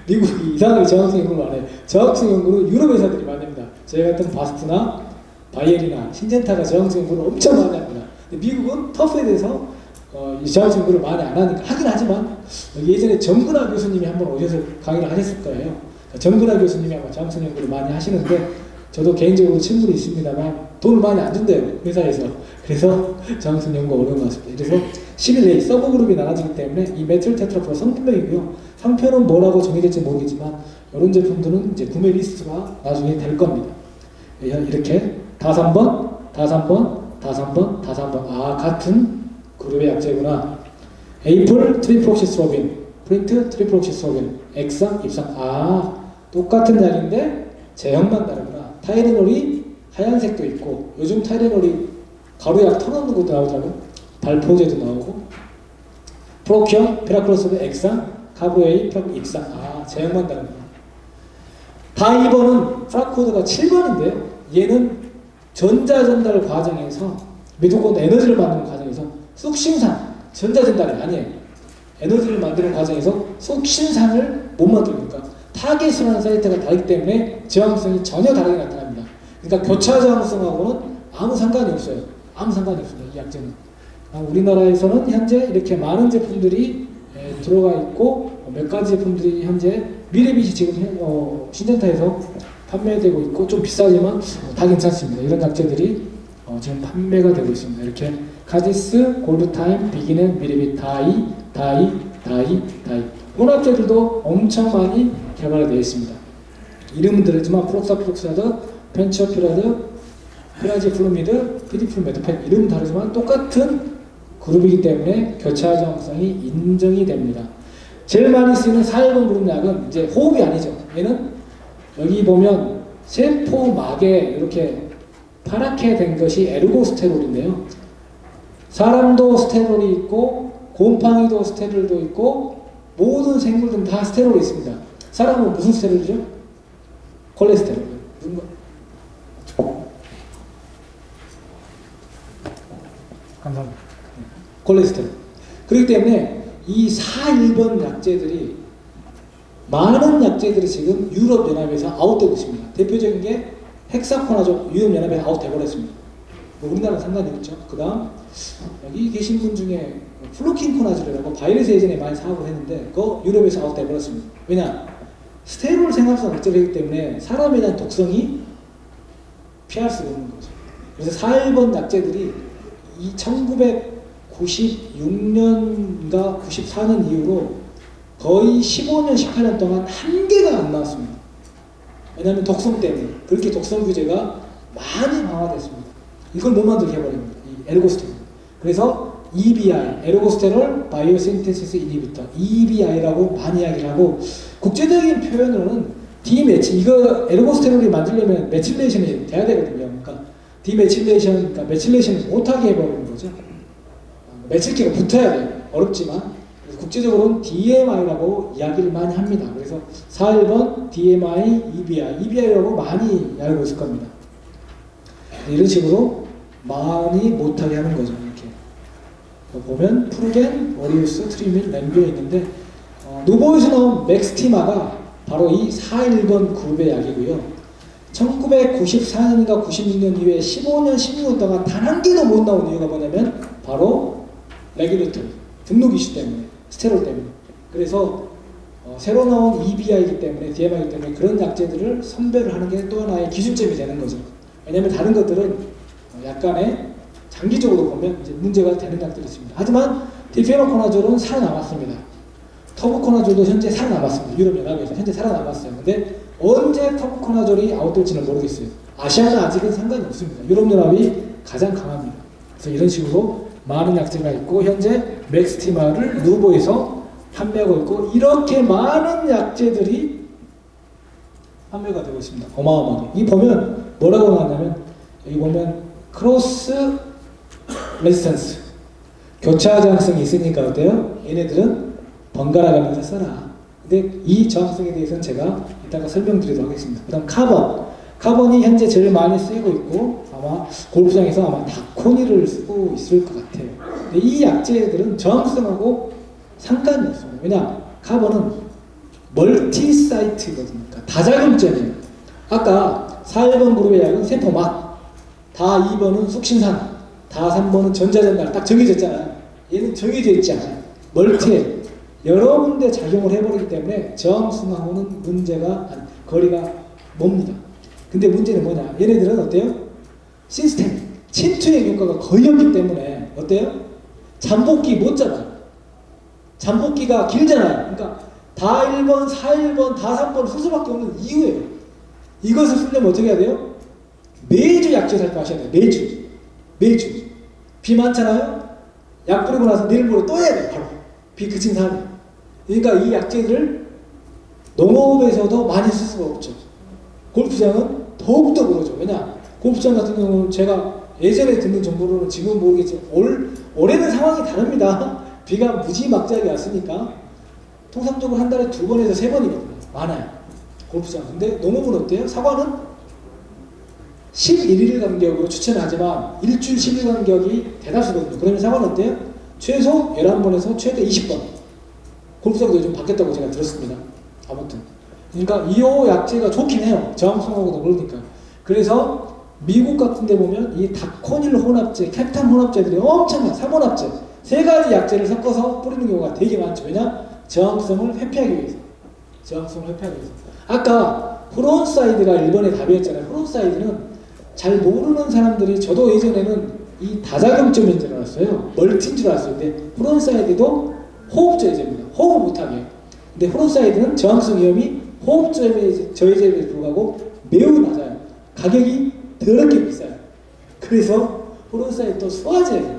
Speaker 1: 미국이 이상하게 저항성 연구를 안 해요. 저항성 연구는 유럽 회사들이 많이 합니다. 저희 같은 바스프나 바이엘이나 신젠타가 저항성 연구를 엄청 많이 합니다. 근데 미국은 터프에 대해서 이 저항성 연구를 많이 안 하니까 하긴 하지만 예전에 정근하 교수님이 한번 오셔서 강의를 하셨을 거예요. 정근하 교수님이 아마 저항성 연구를 많이 하시는데 저도 개인적으로 친분이 있습니다만 돈을 많이 안 준대요 회사에서. 그래서 저항성 연구가 어려운 것 같습니다. 그래서 11A 서브그룹이 나눠지기 때문에 이 메틸 테트라포가 성분명이고요. 상표는 뭐라고 정해질지 모르겠지만 이런 제품들은 이제 구매 리스트가 나중에 될 겁니다. 이렇게 다산번, 다산번, 다산번, 다산번. 아, 같은 그룹의 약제구나. 에이플 트리프록시스로빈, 프린트 트리프록시스로빈, 액상, 입상. 아, 똑같은 약인데 제형만 다르구나. 타이레놀이 하얀색도 있고 요즘 타이레놀이 가루약 털어놓는 것도 나오더라고요. 발포제도 나오고 프로키온, 피라클로스드, 액상, 카브웨이, 입상. 아, 제형만 다르구나. 다이버는 프라코드가 7번인데요. 얘는 전자전달 과정에서 미토콘드 에너지를 만드는 과정에서 쑥신산, 전자전달이 아니에요. 에너지를 만드는 과정에서 쑥신산을 못 만듭니까? 타겟이라는 사이트가 다르기 때문에 저항성이 전혀 다르게 나타납니다. 그러니까 교차 저항성하고는 아무 상관이 없어요. 아무 상관이 없습니다. 이 약제는. 우리나라에서는 현재 이렇게 많은 제품들이 들어가 있고 몇 가지 제품들이 현재 미래빛이 지금 신젠타에서 판매되고 있고 좀 비싸지만 다 괜찮습니다. 이런 약제들이 지금 판매가 되고 있습니다. 이렇게 카디스, 골드타임, 비기넨, 미래빛, 다이. 이런 약제들도 엄청 많이 개발이 되어 있습니다. 이름은 들었지만 프록사프록사드, 펜처피라드, 피라지플루미드, 피디플루메드펜 이름은 다르지만 똑같은 그룹이기 때문에 교차 저항성이 인정이 됩니다. 제일 많이 쓰이는 4,1번 그룹 약은 이제 호흡이 아니죠. 얘는 여기 보면 세포막에 이렇게 파랗게 된 것이 에르고스테롤인데요. 사람도 스테롤이 있고 곰팡이도 스테롤도 있고 모든 생물들은 다 스테롤이 있습니다. 사람은 무슨 스테롤이죠? 콜레스테롤. 감사합니다. 콜레스테롤. 그렇기 때문에 이 4,1번 약제들이 많은 약제들이 지금 유럽연합에서 아웃되고 있습니다. 대표적인 게 헥사코나졸 유럽연합에 아웃돼버렸습니다. 뭐 우리나라는 상관이 없죠. 그 다음 여기 계신 분 중에 플로킨코나졸이라고 바이러스 예전에 많이 사업을 했는데 그거 유럽에서 아웃돼버렸습니다. 왜냐? 스테롤 생합성 억제이기 때문에 사람에 대한 독성이 피할 수가 없는 거죠. 그래서 4,1번 약제들이 이 1996년인가 94년 이후로 거의 15년, 18년 동안 한 개가 안 나왔습니다. 왜냐하면 독성 때문에 그렇게 독성 규제가 많이 강화됐습니다. 이걸 못 만들게 해버립니다. 이 에르고스테롤. 그래서 EBI, 에르고스테롤 바이오신테시스 이니비터, EBI라고 많이 이야기를 하고 국제적인 표현으로는 디메치, 이거 에르고스테롤이 만들려면 메칠레이션이 돼야 되거든요. 그러니까 디메칠레이션, 그러니까 메칠레이션을 못하게 해버리는 거죠. 메칠기가 붙어야 돼요. 어렵지만 국제적으로는 DMI라고 이야기를 많이 합니다. 그래서 4,1번 DMI, EBI라고 많이 알고 있을 겁니다. 이런 식으로 많이 못하게 하는 거죠. 이렇게 보면 프루겐, 워리우스, 트리밀, 램비에 있는데 노보에서 나온 맥스티마가 바로 이 4,1번 그룹의 약이고요. 1994년인가 96년 이후에 15년, 16년 동안 단 한 개도 못 나온 이유가 뭐냐면 바로 레귤레터리, 등록 이슈 때문에, 스테롤 때문에. 그래서 새로 나온 EBI이기 때문에, DMI이기 때문에 그런 약제들을 선별을 하는 게 또 하나의 기준점이 되는 거죠. 왜냐하면 다른 것들은 약간의 장기적으로 보면 이제 문제가 되는 약들이 있습니다. 하지만 디페노코나졸은 살아남았습니다. 터부코나졸도 현재 살아남았습니다. 유럽연합에서 현재 살아남았어요. 근데 언제 터부코나졸이 아웃될지는 모르겠어요. 아시아는 아직은 상관이 없습니다. 유럽연합이 가장 강합니다. 그래서 이런 식으로 많은 약제가 있고 현재 맥스티마를 누보에서 판매하고 있고 이렇게 많은 약제들이 판매가 되고 있습니다. 어마어마하게. 이 보면 뭐라고 나왔냐면 여기 보면 크로스 레지스턴스 교차 저항성이 있으니까 어때요? 얘네들은 번갈아 가면서 써라. 근데 이 저항성에 대해서는 제가 이따가 설명드리도록 하겠습니다. 그 다음 카본이 현재 제일 많이 쓰이고 있고 아마 골프장에서 아마 다코니를 쓰고 있을 것 같아요. 근데 이 약제들은 저항성하고 상관이 없습니다. 왜냐? 카본은 멀티 사이트거든요. 그러니까 다작용점이에요. 아까 4, 1번 그룹의 약은 세포막, 다 2번은 숙신산, 다 3번은 전자전달 딱 정해졌잖아요. 얘는 정해져 있지 않아요. 멀티에 여러 군데 작용을 해버리기 때문에 저항성하고는 문제가 거리가 멉니다. 근데 문제는 뭐냐? 얘네들은 어때요? 시스템 침투의 효과가 거의 없기 때문에 어때요? 잠복기 못 잡아요. 잠복기가 길잖아요. 그러니까 다 1번, 4, 1번, 다 3번 쓸 수밖에 없는 이유예요. 이것을 쓰려면 어떻게 해야 돼요? 매주 약제 살포하셔야 돼요. 매주. 비 많잖아요? 약 뿌리고 나서 내일 모레 또 해야 돼요. 바로 비 그친 사람이. 그러니까 이 약제들을 농업에서도 많이 쓸 수가 없죠. 골프장은 더욱더 그러죠. 왜냐? 골프장 같은 경우는 제가 예전에 듣는 정보로는 지금 모르겠지만 올해는 상황이 다릅니다. 비가 무지막지하게 왔으니까 통상적으로 한 달에 2번에서 3번이거든요. 많아요. 골프장. 근데 농업은 어때요? 사과는 11일 간격으로 추천하지만 일주일 10일 간격이 대다수거든요. 그러면 사과는 어때요? 최소 11번에서 최대 20번. 골프장도 요즘 바뀌었다고 제가 들었습니다. 아무튼. 그러니까 이호 약제가 좋긴 해요. 저항성하고도 그러니까. 그래서 미국 같은 데 보면 이 다코닐 혼합제, 캡탄 혼합제들이 엄청난 3혼합제, 3가지 약제를 섞어서 뿌리는 경우가 되게 많죠. 왜냐? 저항성을 회피하기 위해서. 저항성을 회피하기 위해서. 아까 프론사이드가 1번의 답이었잖아요. 프론사이드는 잘 모르는 사람들이, 저도 예전에는 이 다작용점인 줄 알았어요. 멀티인 줄 알았어요. 근데 프론사이드도 호흡저해제입니다. 호흡 못하게. 근데 프론사이드는 저항성 위험이 호흡저해제에 불구하고 매우 낮아요. 가격이 더럽게 비싸요. 그래서 프론사이드도 소화제,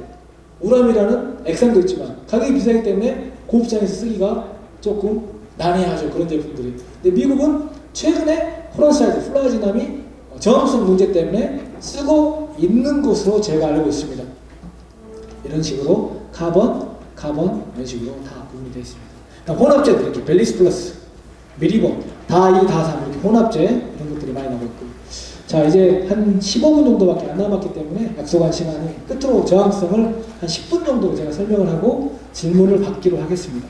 Speaker 1: 우람이라는 액상도 있지만 가격이 비싸기 때문에 골프장에서 쓰기가 조금 난해하죠. 그런 제품들이. 근데 미국은 최근에 프론사이드, 플라지남이 저항성 문제 때문에 쓰고 있는 것으로 제가 알고 있습니다. 이런 식으로 카본 이런 식으로 다 구분되어 있습니다. 혼합제들 이렇게 벨리스 플러스, 미리본, 다 2, 다 3 이렇게 혼합제 이런 것들이 많이 나오고 있고. 자, 이제 한 15분 정도밖에 안 남았기 때문에 약속한 시간에 끝으로 저항성을 한 10분 정도 제가 설명을 하고 질문을 받기로 하겠습니다.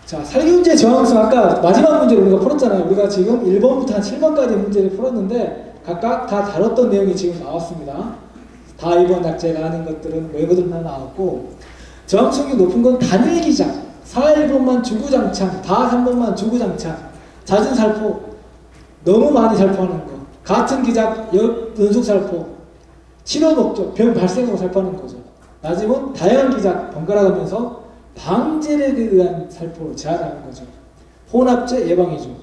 Speaker 1: 자, 살균제 저항성 아까 마지막 문제를 우리가 풀었잖아요. 우리가 지금 1번부터 한 7번까지 문제를 풀었는데 각각 다 다뤘던 내용이 지금 나왔습니다. 다 2번 약제가 하는 것들은 외부들만 나왔고, 저항성이 높은 건 단일 기장, 4, 1번만 주구장창, 다 3번만 주구장창, 잦은 살포, 너무 많이 살포하는 거, 같은 기작, 연속 살포, 치료 목적, 병 발생하고 살포하는 거죠. 나중은 다양한 기작 번갈아가면서 방제력에 의한 살포로 제한하는 거죠. 혼합제 예방이죠.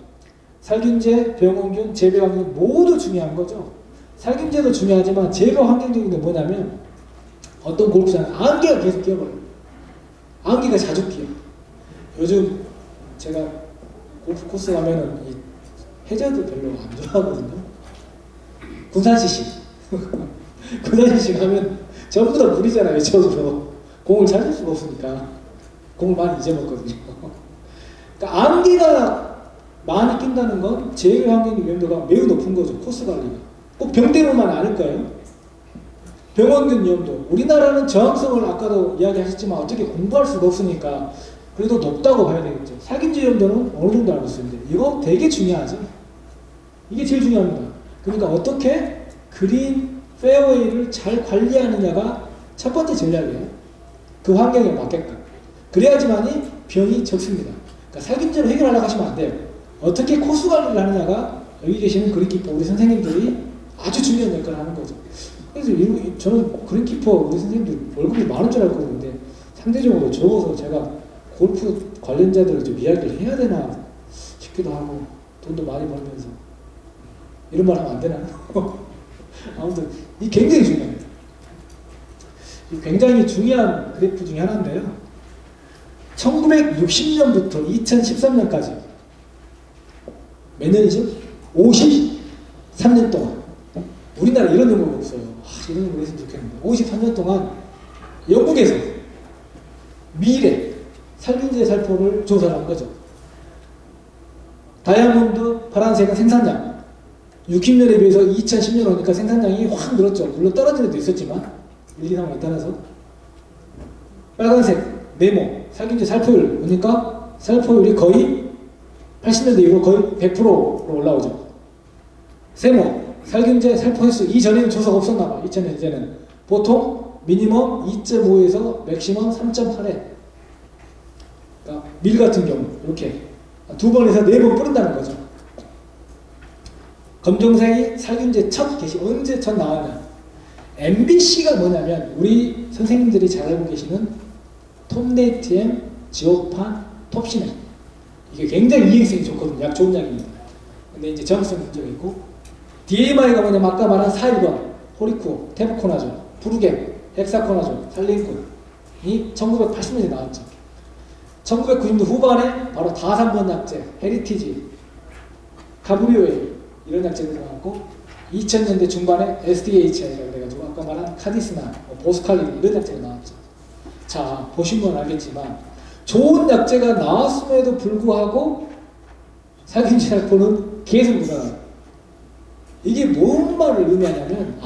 Speaker 1: 살균제, 병원균, 재배 환경 모두 중요한 거죠. 살균제도 중요하지만 재배 환경적인 게 뭐냐면 어떤 골프장은 안개가 계속 끼어버려요. 안개가 자주 끼어. 요즘 제가 골프 코스 가면은 이 해저드 별로 안 좋아하거든요. 군산CC 군산CC 가면 전부 다 물이잖아요. 저도 공을 찾을 수가 없으니까 공을 많이 잊어먹거든요. 그러니까 안개가 많이 낀다는 건 재배 환경 위험도가 매우 높은 거죠. 코스 관리가 꼭 병대로만 아닐 거예요. 병원균 위험도, 우리나라는 저항성을 아까도 이야기하셨지만 어떻게 공부할 수가 없으니까 그래도 높다고 봐야 되겠죠. 살균제 위험도는 어느 정도 알고 있는데 이거 되게 중요하죠. 이게 제일 중요합니다. 그러니까 어떻게 그린 페어웨이를 잘 관리하느냐가 첫 번째 전략이에요. 그 환경에 맞게끔. 그래야지만이 병이 적습니다. 그러니까 살균제로 해결하려고 하시면 안 돼요. 어떻게 코스 관리를 하느냐가 여기 계시는 그린키퍼 우리 선생님들이 아주 중요한 역할을 하는 거죠. 그래서 저는 그린키퍼 우리 선생님들 월급이 많은 줄 알고 있는데 상대적으로 적어서 제가 골프 관련자들을 좀 이야기를 해야 되나 싶기도 하고, 돈도 많이 벌면서 이런 말 하면 안 되나? 아무튼 이 굉장히 중요합니다. 이 굉장히 중요한 그래프 중에 하나인데요. 1960년부터 2013년까지 몇 년이죠? 53년 동안 우리나라 이런 연구가 없어요. 이런 연구를 했으면 좋겠는데 53년 동안 영국에서 미래 살균제 살포를 조사를 한 거죠. 다이아몬드 파란색은 생산량, 60년에 비해서 2010년 오니까 생산량이 확 늘었죠. 물론 떨어지는 데도 있었지만 1, 2, 3에 따라서. 빨간색 네모 살균제 살포율 보니까 살포율이 거의 80년대 이후로 거의 100%로 올라오죠. 세모, 살균제, 살포 횟수 이전에는 조사가 없었나 봐. 2000년 이제는 보통 미니멈 2.5에서 맥시멈 3.8회. 그러니까 밀 같은 경우 이렇게 2번에서 4번 뿌린다는 거죠. 검정색이 살균제 첫 게시 언제 첫 나왔냐? MBC가 뭐냐면 우리 선생님들이 잘 알고 계시는 톰네이트엠, 지오판, 톱시네. 이게 굉장히 이행성이 좋거든요. 약 좋은 약입니다. 근데 이제 저항성 문제가 있고 DMI가 뭐냐면 아까 말한 4.1번 호리쿠, 테부코나졸, 부르겐, 헥사코나졸, 살린군이 1980년에 나왔죠. 1990년대 후반에 바로 다산번 약제, 헤리티지, 카브리오엘 이런 약제가 나왔고 2000년대 중반에 SDHI라고 해가지고 아까 말한 카디스나, 보스칼린 이런 약제가 나왔죠. 자, 보시면 알겠지만 좋은 약제가 나왔음에도 불구하고 살균제 살포는 계속 늘어나요. 이게 뭔 말을 의미하냐면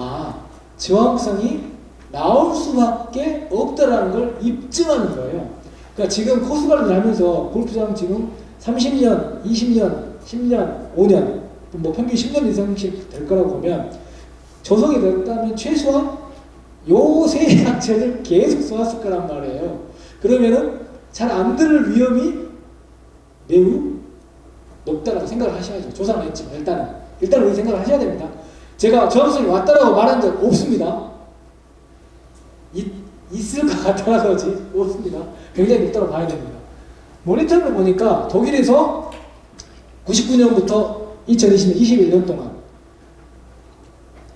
Speaker 1: 저항성이 나올 수밖에 없다라는 걸 입증하는 거예요. 그러니까 지금 코스 관리를 하면서 골프장 지금 30년, 20년, 10년, 5년 뭐 평균 10년 이상씩 될 거라고 보면 조성이 됐다면 최소한 요 세 약제를 계속 써왔을 거란 말이에요. 그러면은 잘 안 들을 위험이 매우 높다라고 생각을 하셔야죠. 조사는 했지만 일단은 그렇게 생각을 하셔야 됩니다. 제가 저항성이 왔다라고 말한 적 없습니다. 있을 것 같아서지 없습니다. 굉장히 높다고 봐야 됩니다. 모니터를 보니까 독일에서 99년부터 2020년 21년 동안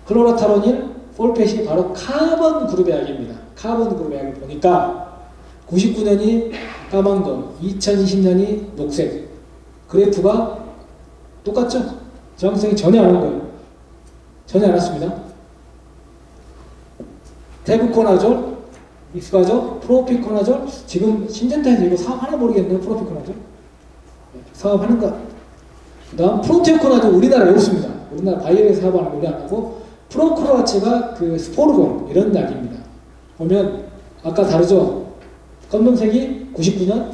Speaker 1: 클로로타로닐, 폴펫이 바로 카본 그룹의 약입니다. 카본 그룹의 약을 보니까 99년이 까만 거, 2020년이 녹색. 그래프가 똑같죠? 저항성이 전혀 안 온 거예요. 전혀 안 왔습니다. 테부코나졸, 익숙하죠? 프로피코나졸, 지금 신젠타에서 이거 사업하나 모르겠네요. 프로피코나졸. 사업하는 거. 그 다음 프로테오코나졸 우리나라에 없습니다. 우리나라 바이오에서 사업하는 거 우리 안 하고 프로크로아치가 그 스포르곤 이런 약입니다. 보면 아까 다르죠? 검정색이 99년,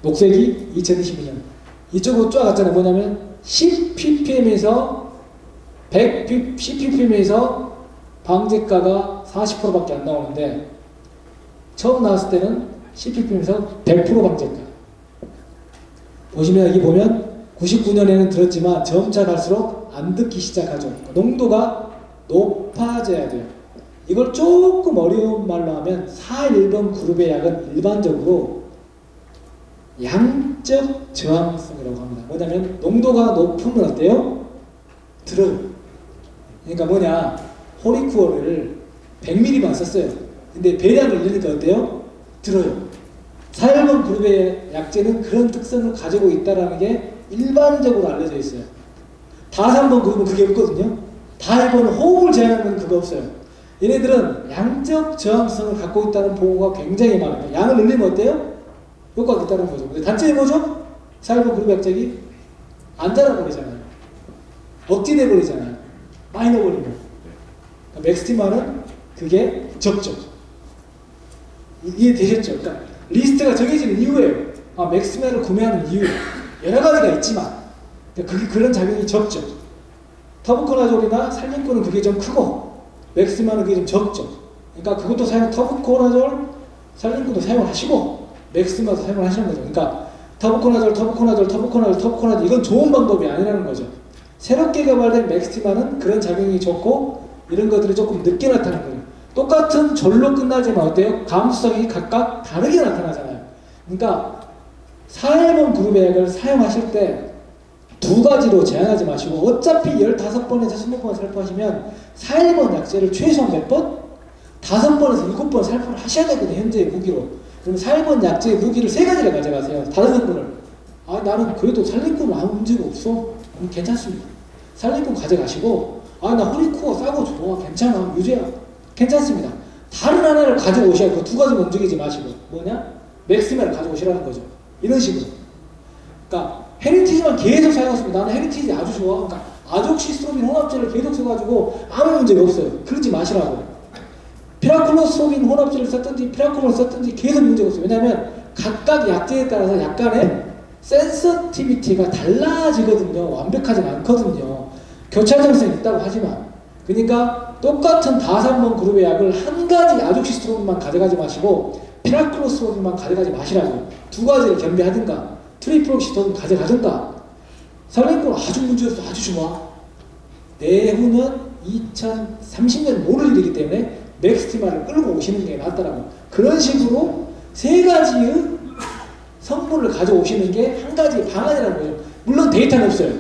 Speaker 1: 녹색이 2022년. 이쪽으로 쫙 갔잖아요. 뭐냐면 10ppm에서 10ppm에서 방제가가 40%밖에 안 나오는데 처음 나왔을 때는 10ppm에서 100% 방제가. 보시면 여기 보면 99년에는 들었지만 점차 갈수록 안 듣기 시작하죠. 농도가 높아져야 돼요. 이걸 조금 어려운 말로 하면 4.1번 그룹의 약은 일반적으로 양적 저항성이라고 합니다. 뭐냐면 농도가 높으면 어때요? 들어요. 그러니까 뭐냐, 호리쿠어를 100ml만 썼어요. 근데 배량을 늘리니까 어때요? 들어요. 4.1번 그룹의 약제는 그런 특성을 가지고 있다는 게 일반적으로 알려져 있어요. 다산번 그룹은 그게 없거든요. 다일번은 호흡을 제한하는 그거 없어요. 얘네들은 양적 저항성을 갖고 있다는 보고가 굉장히 많아요. 양을 늘리면 어때요? 효과가 있다는 거죠. 근데 단점이 뭐죠? 4.1번 그룹 약제기 안 자라버리잖아요. 억지내 버리잖아요. 많이 넣어버리면. 그러니까 맥스티마는 그게 적죠. 이해되셨죠? 그러니까 리스트가 정해지는 이유예요. 맥스티마를 구매하는 이유. 여러 가지가 있지만 그게 그런 작용이 적죠. 터부코나졸이나 살린코는 그게 좀 크고 맥스티마는 그게 좀 적죠. 그러니까 그것도 터부코나졸, 살린코도 사용을 하시고 맥스티마도 사용을 하시는 거죠. 그러니까 터부코나졸 이건 좋은 방법이 아니라는 거죠. 새롭게 개발된 맥스티마는 그런 작용이 좋고 이런 것들이 조금 늦게 나타나는 거예요. 똑같은 졸로 끝나지만 어때요? 감수성이 각각 다르게 나타나잖아요. 그러니까 4.1번 그룹의 약을 사용하실 때 두 가지로 제한하지 마시고 어차피 15번에서 20번 살포하시면 4.1번 약제를 최소한 몇 번? 5번에서 7번 살포를 하셔야 되거든요. 현재의 무기로. 그럼 4.1번 약제의 무기를 3가지를 가져가세요. 다른 성분을. 나는 그래도 살린코는 아무 문제가 없어. 괜찮습니다. 살린코 가져가시고 나 호리코어 싸고 좋아. 괜찮아. 유죄야. 괜찮습니다. 다른 하나를 가지고 오셔야 그 두 가지만 움직이지 마시고 뭐냐? 맥스티마를 가지고 오시라는 거죠. 이런 식으로. 그러니까 헤리티지만 계속 사용했습니다. 나는 헤리티지 아주 좋아. 그러니까 아족시스트로빈 혼합제를 계속 써가지고 아무 문제가 없어요. 그러지 마시라고. 피라클로스로빈 혼합제를 썼든지 피라콜을 썼든지 계속 문제가 없어요. 왜냐하면 각각 약제에 따라서 약간의 센서티비티가 달라지거든요. 완벽하진 않거든요. 교차정성이 있다고 하지만. 그러니까 똑같은 다산번 그룹의 약을 한 가지 아족시스트로빈만 가져가지 마시고 피라클로스로빈만 가져가지 마시라고. 두 가지를 겸비하든가 트리플록시토빈 가져가든가. 설명권 아주 문제였어. 아주 좋아. 내후년 2030년 모를 일이기 때문에 맥스티마를 끌고 오시는 게 낫더라고. 그런 식으로 세 가지의 성분을 가져오시는 게 한 가지 방안이라는 거죠. 물론 데이터는 없어요.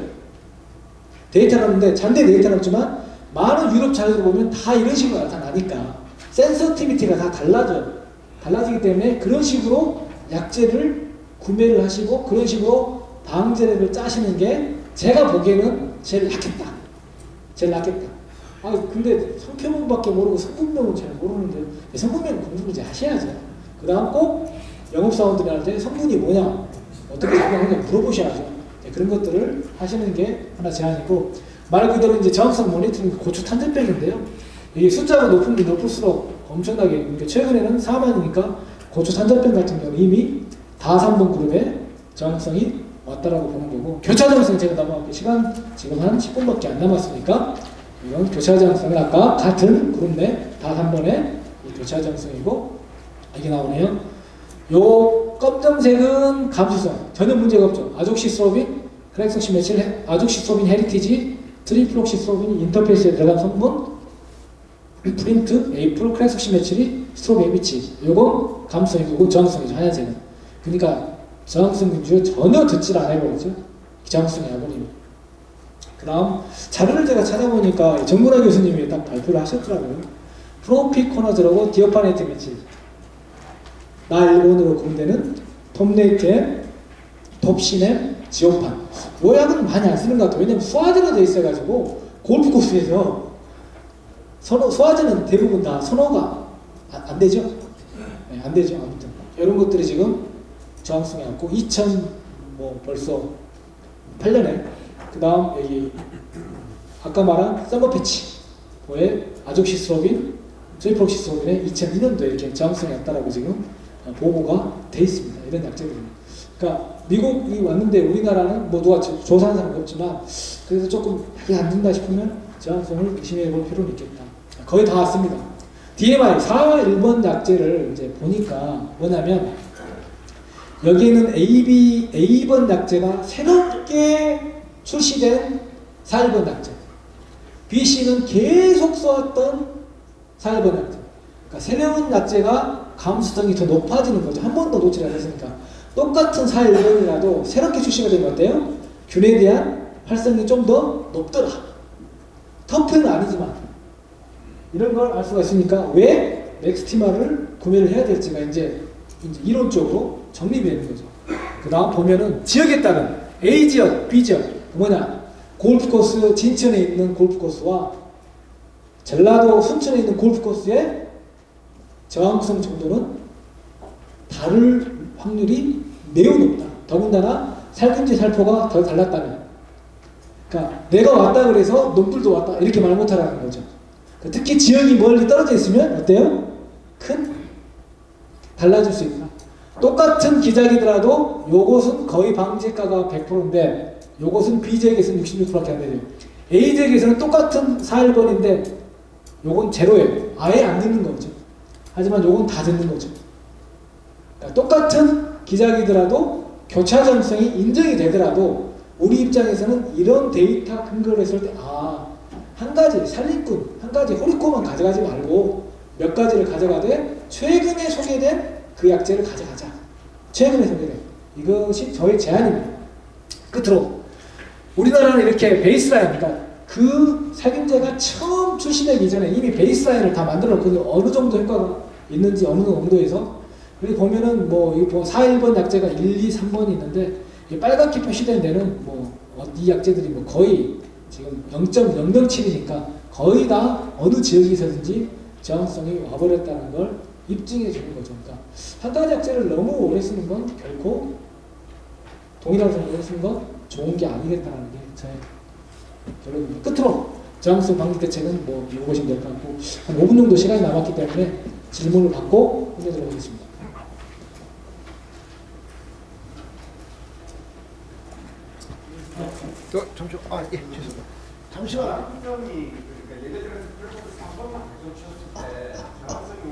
Speaker 1: 데이터는 없는데 잔대 데이터는 없지만 많은 유럽 자료를 보면 다 이런 식으로 나타나니까 센서티비티가 다 달라져요. 달라지기 때문에 그런 식으로 약제를 구매를 하시고 그런 식으로 방제를 짜시는 게 제가 보기에는 제일 낫겠다. 제일 낫겠다. 아 근데 성표명밖에 모르고 성분명은 잘 모르는데 성분명 공부를 이제 하셔야죠. 그 다음 꼭 영업사원들한테 성분이 뭐냐 어떻게 적용하냐 물어보셔야죠. 그런 것들을 하시는 게 하나 제안이고 말 그대로 이제 저항성 모니터링 고추 탄저병인데요. 이게 숫자가 높은 게 높을수록 엄청나게 그러니까 최근에는 4만이니까 고추 탄저병 같은 경우는 이미 다산번 그룹의 저항성이 왔다라고 보는 거고 교차 저항성 제가 넘어갈게요. 시간 지금 한 10분밖에 안 남았으니까 이건 교차 저항성은 아까 같은 그룹 내 다산번의 교차 저항성이고 이게 나오네요. 요 검정색은 감수성 전혀 문제가 없죠. 아족시스로빈, 크렉석시 메칠, 아족시스로빈 헤리티지, 트리플록시스로빈이 인터페이스에 들어간 성분, 프린트, 에이플, 크렉석시 메칠이 스트로비 에비치. 요건 감수성이고 저항성이죠. 하얀색은. 그러니까 저항성 근주에 전혀 듣질 않아버렸죠. 저항성이 와버리면. 그 다음 자료를 제가 찾아보니까 정문화 교수님이 딱 발표를 하셨더라고요. 프로피코너즈라고 디오파네트 메칠. 나 일본으로 구분되는 톱네이트엠, 톱시넴, 지오판. 요 약은 많이 안 쓰는 것 같아요. 왜냐면 소화제로 되어 있어가지고 골프코스에서 소화제는 대부분 다 선호가 안 되죠. 네, 안 되죠. 아무튼 이런 것들이 지금 저항성이 왔고 2000 뭐 벌써 8년에 그 다음 여기 아까 말한 서머패치의 아족시스로빈, 트리플록시스로빈의 2002년도에 이렇게 저항성이 왔다라고 지금 보고가 돼 있습니다. 이런 약제들은. 그러니까 미국이 왔는데 우리나라는 뭐 누가 조사한 사람은 없지만 그래서 조금 이게 안 된다 싶으면 저항성을 의심해 볼 필요는 있겠다. 거의 다 왔습니다. DMI 4.1번 약제를 이제 보니까 뭐냐면 여기에는 A번 약제가 새롭게 출시된 4.1번 약제. BC는 계속 써왔던 4.1번 약제. 그러니까 새로운 약제가 감수성이 더 높아지는 거죠. 한 번도 놓치지 않았으니까. 똑같은 4.1번이라도 새롭게 출시가 되면 어때요? 균에 대한 활성이 좀 더 높더라. 터프는 아니지만 이런 걸 알 수가 있으니까 왜 맥스티마를 구매를 해야 될지가 이제 이론적으로 정립되는 거죠. 그 다음 보면은 지역에 따른 A지역, B지역 뭐냐 골프코스 진천에 있는 골프코스와 전라도 순천에 있는 골프코스의 저항성 정도는 다를 확률이 매우 높다. 더군다나 살균제 살포가 더 달랐다면 그러니까 내가 왔다 그래서 놈들도 왔다 이렇게 말 못하라는 거죠. 특히 지역이 멀리 떨어져 있으면 어때요? 큰 달라질 수 있다. 똑같은 기작이더라도 요것은 거의 방지가가 100%인데 요것은 B지역에서는 66%밖에 안 되죠. A지역에서는 똑같은 4.1번인데 요건 제로예요. 아예 안 듣는 거죠. 하지만 요건 다 듣는 거죠. 그러니까 똑같은 기작이더라도 교차점성이 인정이 되더라도 우리 입장에서는 이런 데이터 근거를 했을 때 한 가지 살림꾼, 한 가지 호리코만 가져가지 말고 몇 가지를 가져가되 최근에 소개된 그 약제를 가져가자. 최근에 소개된. 이것이 저의 제안입니다. 끝으로 우리나라는 이렇게 베이스라인, 그러니까 그 살균제가 처음 출시되기 이전에 이미 베이스라인을 다 만들어 놓거든요. 어느 정도 효과가 있는지 어느 정도에서. 여기 보면은 뭐 4.1번 약제가 1, 2, 3번이 있는데 빨갛게 표시된 데는 이 약제들이 거의 지금 0.007이니까 거의 다 어느 지역에서든지 저항성이 와버렸다는 걸 입증해 주는 거죠. 그러니까 한 가지 약제를 너무 오래 쓰는 건 결코 동일한 정도로 쓰는 건 좋은 게 아니겠다는 게 저의 결론입니다. 끝으로 저항성 방지 대책은 이거 보시면 될 것 같고 한 5분 정도 시간이 남았기 때문에 질문을 받고 끝내도록 하겠습니다.
Speaker 2: 잠시만. 아, 예, 죄송합니다. 잠시만.
Speaker 3: 점이 그러니까 예를 들어서 플랫폼을 3번만 가지고 쳤을 때 정확성이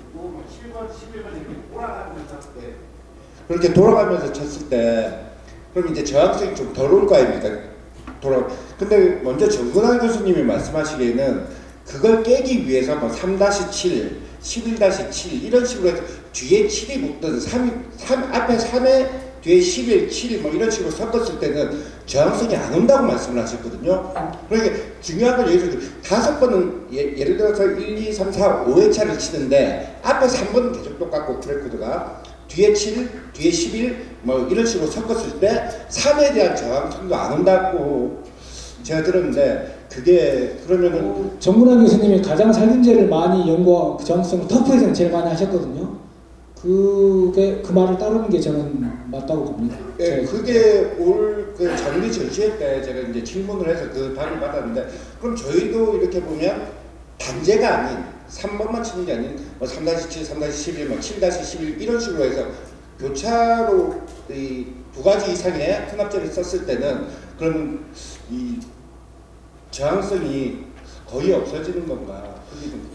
Speaker 3: 있고 7번, 11번 이렇게 돌아가면서 쳤을 때
Speaker 4: 그렇게 돌아가면서 쳤을 때 그럼 이제 저항성이 좀 덜 올 거 아닙니까? 근데 먼저 정근환 교수님이 말씀하시기에는 그걸 깨기 위해서 뭐 3-7, 11-7 이런 식으로 해서 뒤에 7이 붙든 3 앞에 3에 뒤에 11, 7 뭐 이런 식으로 섞었을 때는 저항성이 안 온다고 말씀을 하셨거든요. 그러니까 중요한 건 여기서 5번은 예를 들어서 1, 2, 3, 4, 5회 차를 치는데 앞에 3번은 계속 똑같고 트랙코드가 뒤에 7, 뒤에 11 뭐 이런 식으로 섞었을 때 3에 대한 저항성도 안 온다고 제가 들었는데 그게 그러면은
Speaker 1: 정문환 교수님이 가장 살균제를 많이 연구하고 그 저항성을 터프에서는 제일 많이 하셨거든요. 그게 그 말을 따르는 게 저는 맞다고 봅니다.
Speaker 4: 예, 그게 올 그 장기 전시회 때 제가 이제 질문을 해서 그 답을 받았는데 그럼 저희도 이렇게 보면 단제가 아닌 3번만 치는 게 아닌 뭐 3-7, 3-11, 뭐 7-11 이런 식으로 해서 교차로 이 두 가지 이상의 혼합제를 썼을 때는 그러면 이 저항성이 거의 없어지는 건가?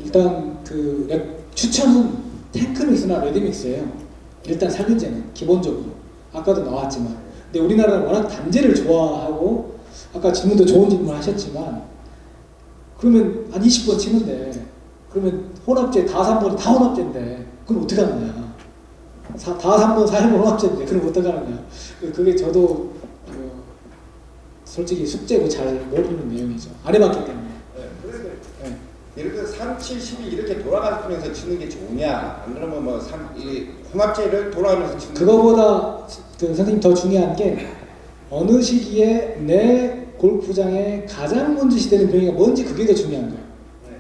Speaker 1: 일단 그 추천은 탱크믹스나 레드믹스예요. 일단 살균제는 기본적으로 아까도 나왔지만, 근데 우리나라는 워낙 단제를 좋아하고 아까 질문도 좋은 질문 하셨지만 그러면 한 20번 치는데 그러면 혼합제 다 3번이 다 혼합제인데 그럼 어떻게 하느냐? 다 3번 4번 혼합제인데 그럼 어떻게 하느냐? 그게 저도 솔직히 숙제고 잘 모르는 내용이죠. 안 해봤기 때문에.
Speaker 4: 네, 그래서 예를 들어 3, 7, 12 이렇게 돌아가면서 치는 게 좋으냐? 안 그러면 뭐 이 혼합제를 돌아가면서 치는
Speaker 1: 그거보다 그 선생님 더 중요한 게 어느 시기에 내 골프장에 가장 문제시되는 병이가 뭔지 그게 더 중요한 거예요.
Speaker 4: 네.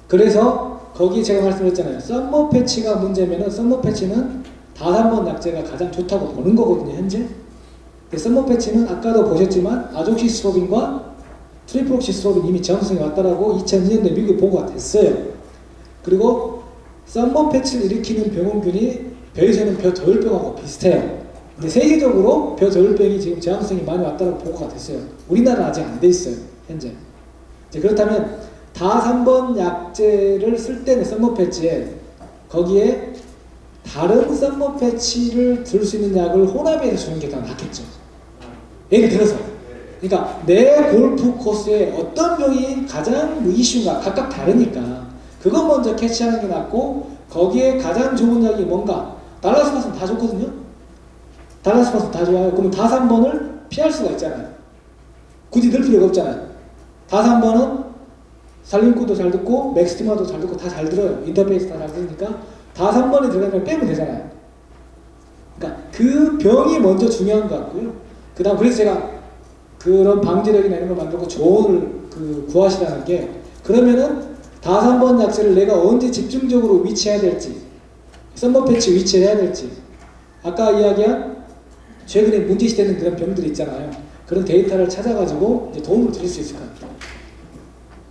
Speaker 1: 그래서 거기 제가 말씀드렸잖아요. 썸머 패치가 문제면은 썸머 패치는 다산번 약제가 가장 좋다고 보는 거거든요, 현재. 근데 썸머 패치는 아까도 보셨지만 아족시스로빈과 트리플옥시스로빈 이미 저항성이 왔다라고 2002년도에 미국에 보고가 됐어요. 그리고 썸머 패치를 일으키는 병원균이 벼에서는 벼저혈병하고 비슷해요. 근데 세계적으로 벼저혈병이 지금 저항성이 많이 왔다고 보고가 됐어요. 우리나라는 아직 안 돼 있어요, 현재. 이제 그렇다면 다산번 약제를 쓸 때는 썸머 패치에 거기에 다른 썸머 패치를 들 수 있는 약을 혼합해서 주는 게 더 낫겠죠. 예를 들어서 그러니까 내 골프 코스에 어떤 병이 가장 이슈가 각각 다르니까 그거 먼저 캐치하는 게 낫고 거기에 가장 좋은 약이 뭔가 달라스 파스는 다 좋거든요. 달라스 파스는 다 좋아요. 그러면 다산번을 피할 수가 있잖아요. 굳이 넣을 필요가 없잖아요. 다산번은 살림코도 잘 듣고 맥스티마도 잘 듣고 다 잘 들어요. 인터페이스 다 잘 들으니까 다산번에 들어가면 빼면 되잖아요. 그러니까 그 병이 먼저 중요한 것 같고요. 그 다음 그래서 제가 그런 방지력이나 이런 걸 만들고 조언을 구하시라는 게 그러면은 다산번 약제를 내가 언제 집중적으로 위치해야 될지 썸머 패치 위치를 해야 될지 아까 이야기한 최근에 문제시되는 그런 병들이 있잖아요. 그런 데이터를 찾아가지고 이제 도움을 드릴 수 있을 것 같아요.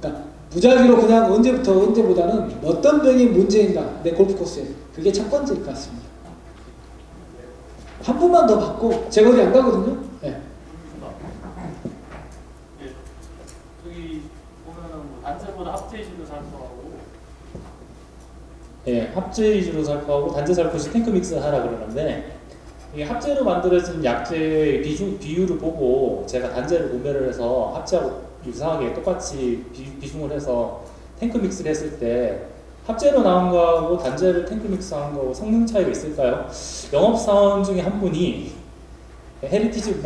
Speaker 1: 그러니까 무작위로 그냥 언제부터 언제보다는 어떤 병이 문제인가 내 골프 코스에 그게 첫 번째일 것 같습니다. 한 분만 더 받고 제가 어디 안 가거든요. 네.
Speaker 5: 저기 보면은 뭐 단체보다 합체 위주로 살포하고
Speaker 6: 예, 합체 위주로 살포하고 단체 살포시 탱크 믹스 하라 그러는데 이게 합체로 만들어진 약제의 비율을 보고 제가 단제를 구매를 해서 합체하고 유사하게 똑같이 비중을 해서 탱크 믹스를 했을 때 합제로 나온 거하고 단제를 탱크 믹스한 거하고 성능 차이가 있을까요? 영업사원 중에 한 분이 헤리티지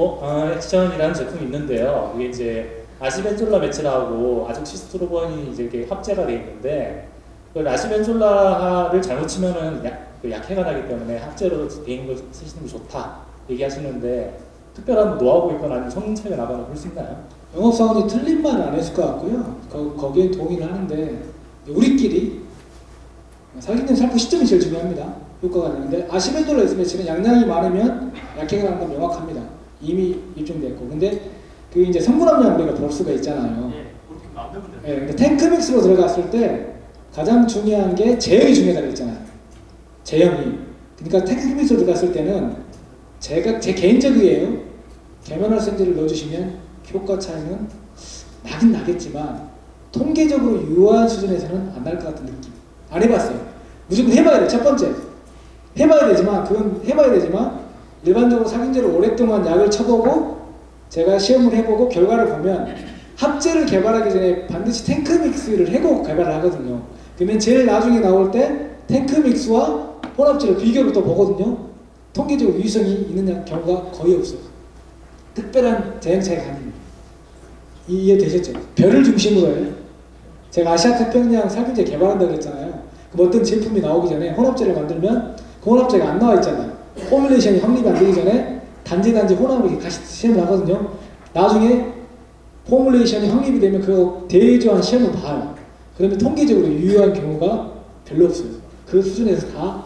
Speaker 6: 액션이라는 제품이 있는데요. 이게 이제 아시벤졸라 매치라고 아족시스트로번이 이제 이렇게 합제가 되어 있는데 그 아시벤졸라를 잘못 치면은 약해가 나기 때문에 합제로 되어 있는 걸 쓰시는 게 좋다 얘기하시는데 특별한 노하우 있거나 아니면 성능 차이가 나거나 볼 수 있나요?
Speaker 1: 영업사원이 틀린 말은 안 했을 것 같고요. 거기에 동의를 하는데 우리끼리 살균된 살포 시점이 제일 중요합니다. 효과가 되는데 아시벤졸라 S매치는 양량이 많으면 약해가 나는 건 명확합니다. 이미 입증됐고 근데 그 이제 성분 함량 우리가 볼 수가 있잖아요.
Speaker 5: 예, 그렇게 만들면 돼요.
Speaker 1: 예, 근데 탱크믹스로 들어갔을 때 가장 중요한 게 제형이 중요하다고 했잖아요. 제형이. 그러니까 탱크믹스로 들어갔을 때는 제 개인적 의예요. 계면활성제를 넣어주시면 효과 차이는 나긴 나겠지만 통계적으로 유효한 수준에서는 안 날 것 같은 느낌. 안 해봤어요. 무조건 해봐야 돼. 첫 번째 해봐야 되지만 일반적으로 살균제를 오랫동안 약을 쳐보고 제가 시험을 해보고 결과를 보면 합제를 개발하기 전에 반드시 탱크 믹스를 해고 개발을 하거든요. 그러면 제일 나중에 나올 때 탱크 믹스와 혼합제를 비교를 또 보거든요. 통계적으로 유의성이 있는 경우가 거의 없어요. 특별한 제형 차이가 아닙니다. 이해되셨죠? 별을 중심으로 해요. 제가 아시아 태평양 살균제 개발한다고 했잖아요. 그럼 어떤 제품이 나오기 전에 혼합제를 만들면 그 혼합제가 안 나와 있잖아요. 포뮬레이션이 확립이 안 되기 전에 단지 혼합을 같이 시험을 하거든요. 나중에 포뮬레이션이 확립이 되면 그거 대조한 시험을 봐요. 그러면 통계적으로 유효한 경우가 별로 없어요. 그 수준에서 다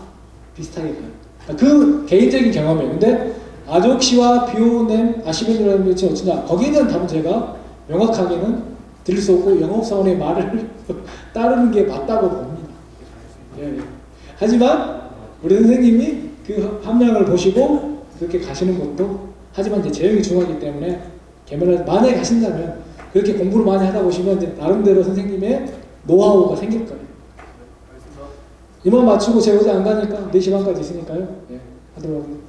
Speaker 1: 비슷하게 가요. 그 개인적인 경험이에요. 근데 아족시와 비오넴, 아시베누라는 것이 어쩌냐, 거기에 대한 답은 제가 명확하게는 드릴 수 없고 영업사원의 말을 따르는 게 맞다고 봅니다. 예. 하지만 우리 선생님이 그 함량을 보시고 그렇게 가시는 것도, 하지만 이제 제형이 중요하기 때문에 개발을 만약에 가신다면 그렇게 공부를 많이 하다 보시면 이제 나름대로 선생님의 노하우가 생길 거예요. 이만 맞추고 제가 어제 안 가니까 4시 반까지 있으니까요. 예, 하도록 하겠습니다.